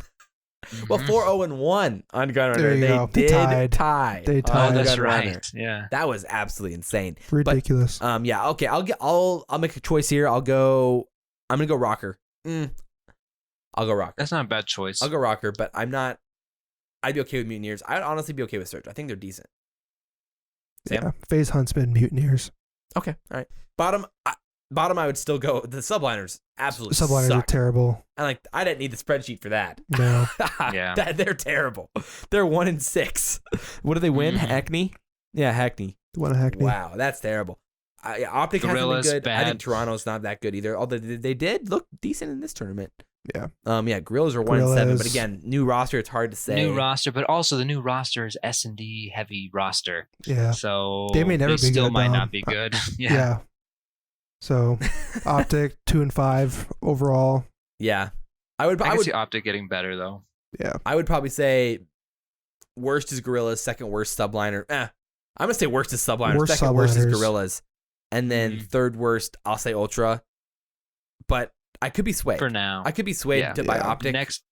Well, 4-0-1 on Gunrunner. There you go. They did tie. They tied. Oh, that's Gunrunner. right. Yeah. That was absolutely insane. Ridiculous. But, yeah. Okay. I'll make a choice here. I'm gonna go Rokkr. I'll go Rokkr. That's not a bad choice. I'll go Rokkr, but I'd be okay with Mutineers. I'd honestly be okay with Surge. I think they're decent. Sam? Yeah. FaZe, Huntsman, Mutineers. Okay. All right. Bottom, I would still go. The Subliners absolutely Subliners suck. are terrible. And I didn't need the spreadsheet for that. No. Yeah. They're terrible. They're 1-6. What do they win? Hackney? Yeah, Hackney. One Hackney. Wow, that's terrible. OpTic hasn't been good. Bad. I think Toronto's not that good either. Although they did look decent in this tournament. Yeah. Guerillas are 1-7, but again, new roster. It's hard to say. New roster, but also the new roster is SnD heavy roster. Yeah. So they may never be still good, might not be good. Yeah. So OpTic 2-5 overall. Yeah. I would see OpTic getting better though. Yeah. I would probably say worst is Guerillas, second worst Subliner. I'm gonna say worst is Subliners, second worst is Guerillas, and then third worst I'll say Ultra. But I could be swayed. For now. I could be swayed by OpTic. Next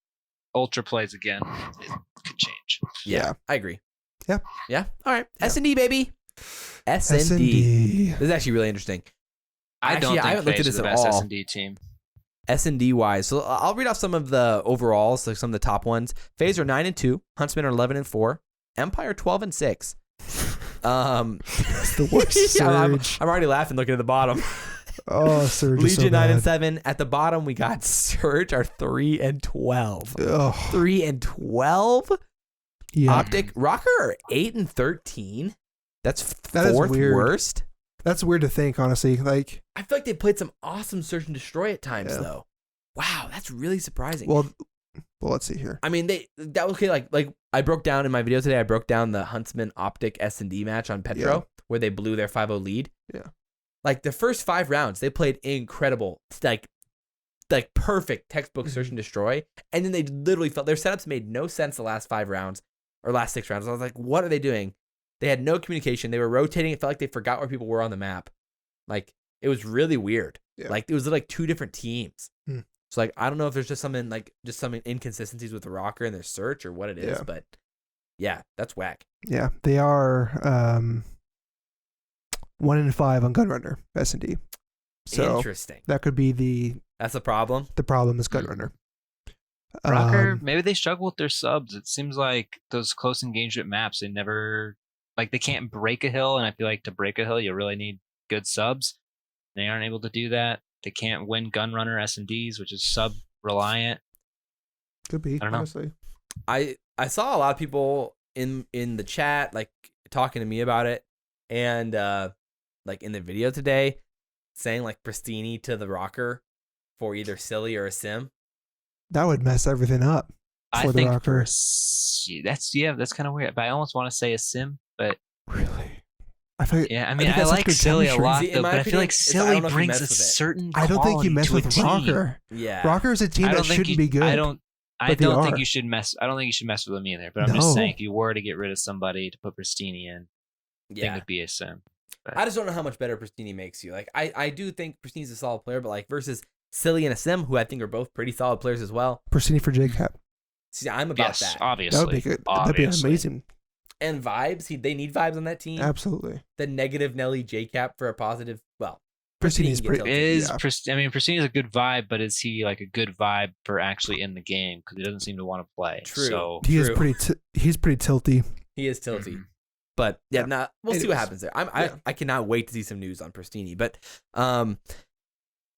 Ultra plays again, it could change. Yeah. I agree. Yeah. Yeah. All right. SnD, baby. SnD. SnD. This is actually really interesting. I haven't looked at this at best all. SnD team. SnD wise. So I'll read off some of the overalls, like some of the top ones. FaZe are 9-2. Huntsman are 11-4. Empire 12-6. It's the worst Surge. I'm already laughing looking at the bottom. Oh, Surge is so Legion bad. 9-7. At the bottom, we got Surge are 3-12. Ugh. 3-12. Yeah. OpTic Rokkr are 8-13. That's That is fourth weird. worst. That's weird to think, honestly. Like, I feel like they played some awesome search and destroy at times, though. Wow, that's really surprising. well, let's see here. I mean, that was okay. Like I broke down in my video today. I broke down the Huntsman OpTic SnD match on Petro where they blew their 5-0 lead. Yeah. Like the first 5 rounds, they played incredible, like perfect textbook search and destroy, and then they literally felt their setups made no sense the last 5 rounds or last 6 rounds. I was like, what are they doing? They had no communication. They were rotating. It felt like they forgot where people were on the map. Like it was really weird. Yeah. Like it was like 2 different teams. Hmm. So like I don't know if there's just some inconsistencies with the Rokkr and their search or what it is, but yeah, that's whack. Yeah, they are 1-5 on Gunrunner SnD. So interesting. that could be That's a problem. the problem is Gunrunner. Rokkr, maybe they struggle with their subs. It seems like those close engagement maps, they never they can't break a hill, and I feel like to break a hill you really need good subs. They aren't able to do that. They can't win Gunrunner SnDs, which is sub reliant. Could be. I don't know. Honestly. I saw a lot of people in the chat like talking to me about it, and like in the video today saying like Prestinni to the Rokkr for either silly or a sim. That would mess everything up for the Rokkr. That's kind of weird. But I almost want to say a sim, but Really? I feel I like silly a lot, though, but I feel like silly brings a certain I don't think you mess quality with to a team. Rokkr. Yeah. Rokkr is a team that shouldn't be good. I don't but they think are. you should mess. I don't think you should mess with them either. But I'm just saying, if you were to get rid of somebody to put Prestinni in, I think it would be a sim. But I just don't know how much better Prestinni makes you. Like I do think Prestinni's a solid player, but like versus Silly and a sim, who I think are both pretty solid players as well. Prestinni for JCap. See, I'm about yes, that. obviously. That would be good. That'd be amazing. And vibes, they need vibes on that team. Absolutely. The negative Nelly JCap for a positive. Well, Prestinni's pretty. Prestinni is a good vibe, but is he like a good vibe for actually in the game? Because he doesn't seem to want to play. True. So He's pretty tilty. He is tilty. Mhm. But yeah, Yeah. we'll see what happens there. I cannot wait to see some news on Prestinni. But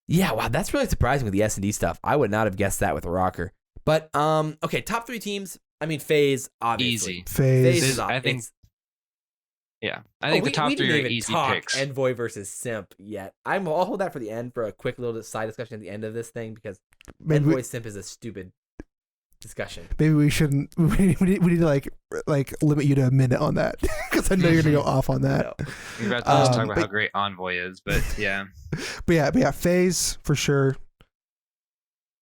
yeah, wow, that's really surprising with the SnD stuff. I would not have guessed that with Rokkr. But okay, top 3 teams. I mean, FaZe, obviously. Easy. FaZe. is I think. Yeah, I think the top 3 are easy picks. Envoy versus Simp yet. I'll hold that for the end for a quick little side discussion at the end of this thing because Envoy Simp is a stupid discussion. Maybe we shouldn't. We need to like limit you to a minute on that because I know you're gonna go off on that. No. We're about to talk about how great Envoy is, but yeah. But yeah, FaZe for sure.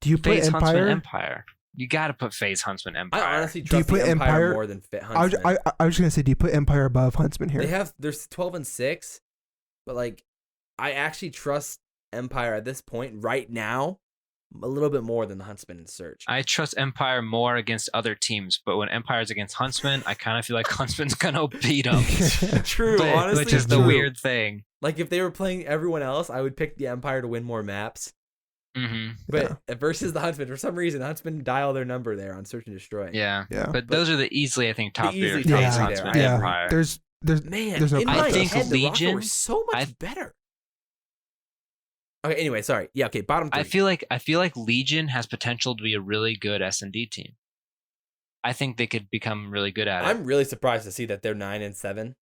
Do you put FaZe Empire? Huntsman Empire. You got to put FaZe Huntsman Empire. I honestly Do you trust put the Empire Empire- more than Huntsman. I was just gonna say, do you put Empire above Huntsman here? There's 12 and 6, but like I actually trust Empire at this point right now a little bit more than the Huntsman and Surge. I trust Empire more against other teams, but when Empire's against Huntsman, I kind of feel like Huntsman's gonna beat them. True, honestly, which is the true. weird thing. Like if they were playing everyone else, I would pick the Empire to win more maps. Mm-hmm. But versus the Huntsman, for some reason, Huntsman dial their number there on Search and Destroy. Yeah. Yeah. But those are the easily, I think, top The tier easily FaZe top Huntsman there. and Yeah. Empire. There's Man, there's no in contest. my I think head, the Rokkr Legion- was so much better. Okay, anyway, sorry. Yeah, okay, bottom 3. I feel like Legion has potential to be a really good SnD team. I think they could become really good at it. I'm really surprised to see that they're 9 and 7.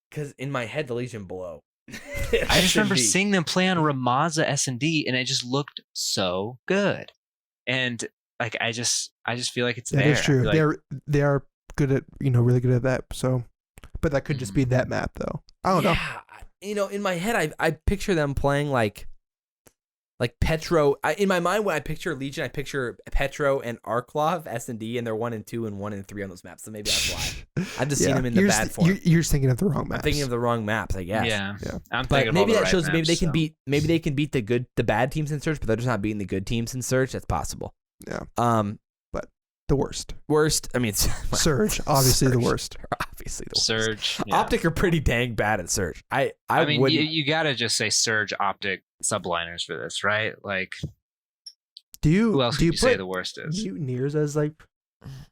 Because in my head, the Legion below. I just remember seeing them play on Ramaza SnD, and it just looked so good. And like I just feel like it's That there. is true. I feel like- They are good at really good at that. So, but that could just be that map though. I don't know. In my head, I picture them playing like Petro. In my mind, when I picture Legion, I picture Petro and Arklov S&D, and they're 1 and 2 and 1 and 3 on those maps. So maybe that's why. I've just seen them in the bad form. You're just thinking of the wrong maps. I'm thinking of the wrong maps, I guess. Yeah. I'm But thinking of all maybe the that right shows maybe maps, they can so. beat the bad teams in Search, but they're just not beating the good teams in Search. That's possible. Yeah. The worst. Worst. I mean, Surge, obviously the worst. Obviously the worst. Surge. Yeah. OpTic are pretty dang bad at Surge. I mean, wouldn't. you gotta just say Surge, OpTic, Subliners for this, right? Like, Who else do would you say put the worst is? Mutineers as like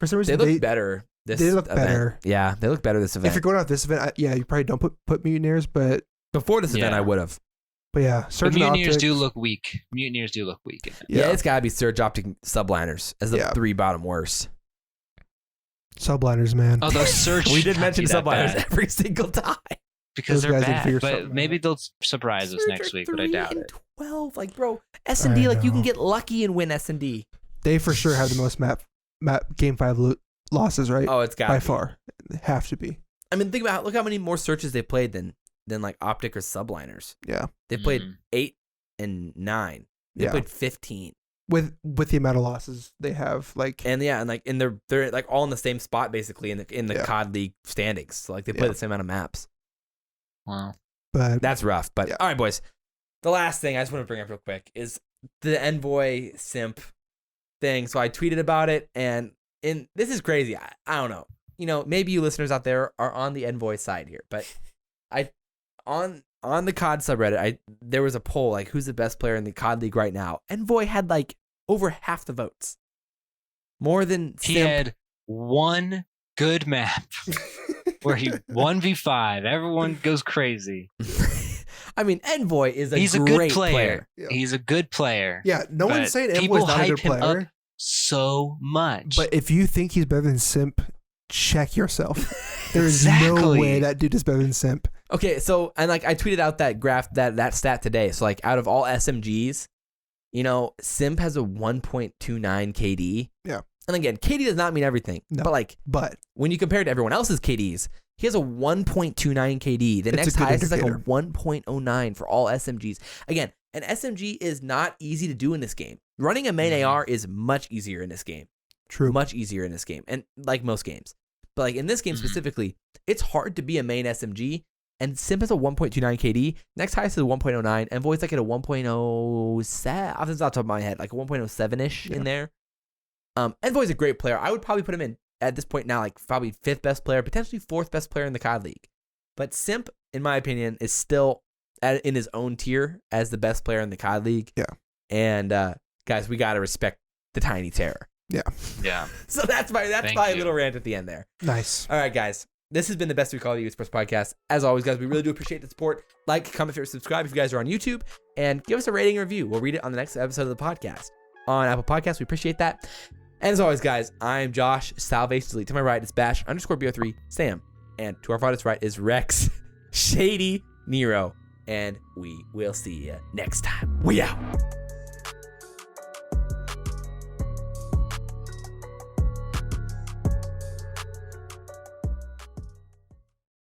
for some They reason look better. they look event. better. Yeah, they look better this event. If you're going off this event, you probably don't put Mutineers, but Before this event, Yeah. I would have. yeah, But Surge and Mutineers OpTic, do look weak. Mutineers do look weak. In it. Yeah, it's got to be Surge, OpTic, Subliners as the Yeah. 3 bottom worst. Subliners, man. Oh, those Surge. We did mention can't be that Subliners bad every single time. because Those they're guys need to figure bad. But something out. maybe they'll surprise us Surge next are week, but I 3 doubt and it. 12, like bro, S&D, I like you can know. get lucky and win S&D. They for sure have the most map game 5 losses, right? Oh, it's got by far. They have to be. I mean, look how many more searches they played than like OpTic or Subliners. Yeah. They played Mhm. 8 and 9. They Yeah. played 15. With the amount of losses they have, like And yeah, and like they're like all in the same spot basically in the Yeah. COD League standings. So like they play Yeah. the same amount of maps. Wow. but That's rough. But Yeah. all right, boys. The last thing I just want to bring up real quick is the Envoy Simp thing. So I tweeted about it, and this is crazy. I don't know. Maybe you listeners out there are on the Envoy side here, but on the COD subreddit, there was a poll like who's the best player in the COD League right now. Envoy had like over half the votes, more than He Simp. had one good map where he 1v5. Everyone goes crazy. I mean, Envoy is He's a great good player. Yeah. He's a good player. yeah, no But one's saying people Envoy's not a hype good him up player. so much. But if you think he's better than Simp, check yourself. There is no Exactly. way that dude is better than Simp. Okay, so and like I tweeted out that graph that stat today. So like out of all SMGs, Simp has a 1.29 KD. Yeah. And again, KD does not mean everything. No. But like But when you compare it to everyone else's KDs, he has a 1.29 KD. The It's a next good highest is like a indicator. 1.09 for all SMGs. Again, an SMG is not easy to do in this game. Running a main AR is much easier in this game. true. Much easier in this game, and like most games. But like in this game Mhm. specifically, it's hard to be a main SMG. And Simp has a 1.29 KD. Next highest is a 1.09. Envoy's like at a 1.07. Off the top of my head, like a 1.07-ish in there. Envoy's a great player. I would probably put him in at this point now, like probably 5th best player, potentially 4th best player in the COD League. But Simp, in my opinion, is still in his own tier as the best player in the COD League. Yeah. And guys, we gotta respect the Tiny Terror. yeah. So that's my Thank my you. little rant at the end there. Nice. All right, guys. This has been the Best of Call of Duty Esports Podcast. As always, guys, we really do appreciate the support. Like, comment, favorite, subscribe if you guys are on YouTube, and give us a rating and review. We'll read it on the next episode of the podcast on Apple Podcasts. We appreciate that. And as always, guys, I'm Josh, SalvationsElite. To my right is Bash_BO3, Sam. And to our farthest right is Rex, ShadyNero. And we will see you next time. We out.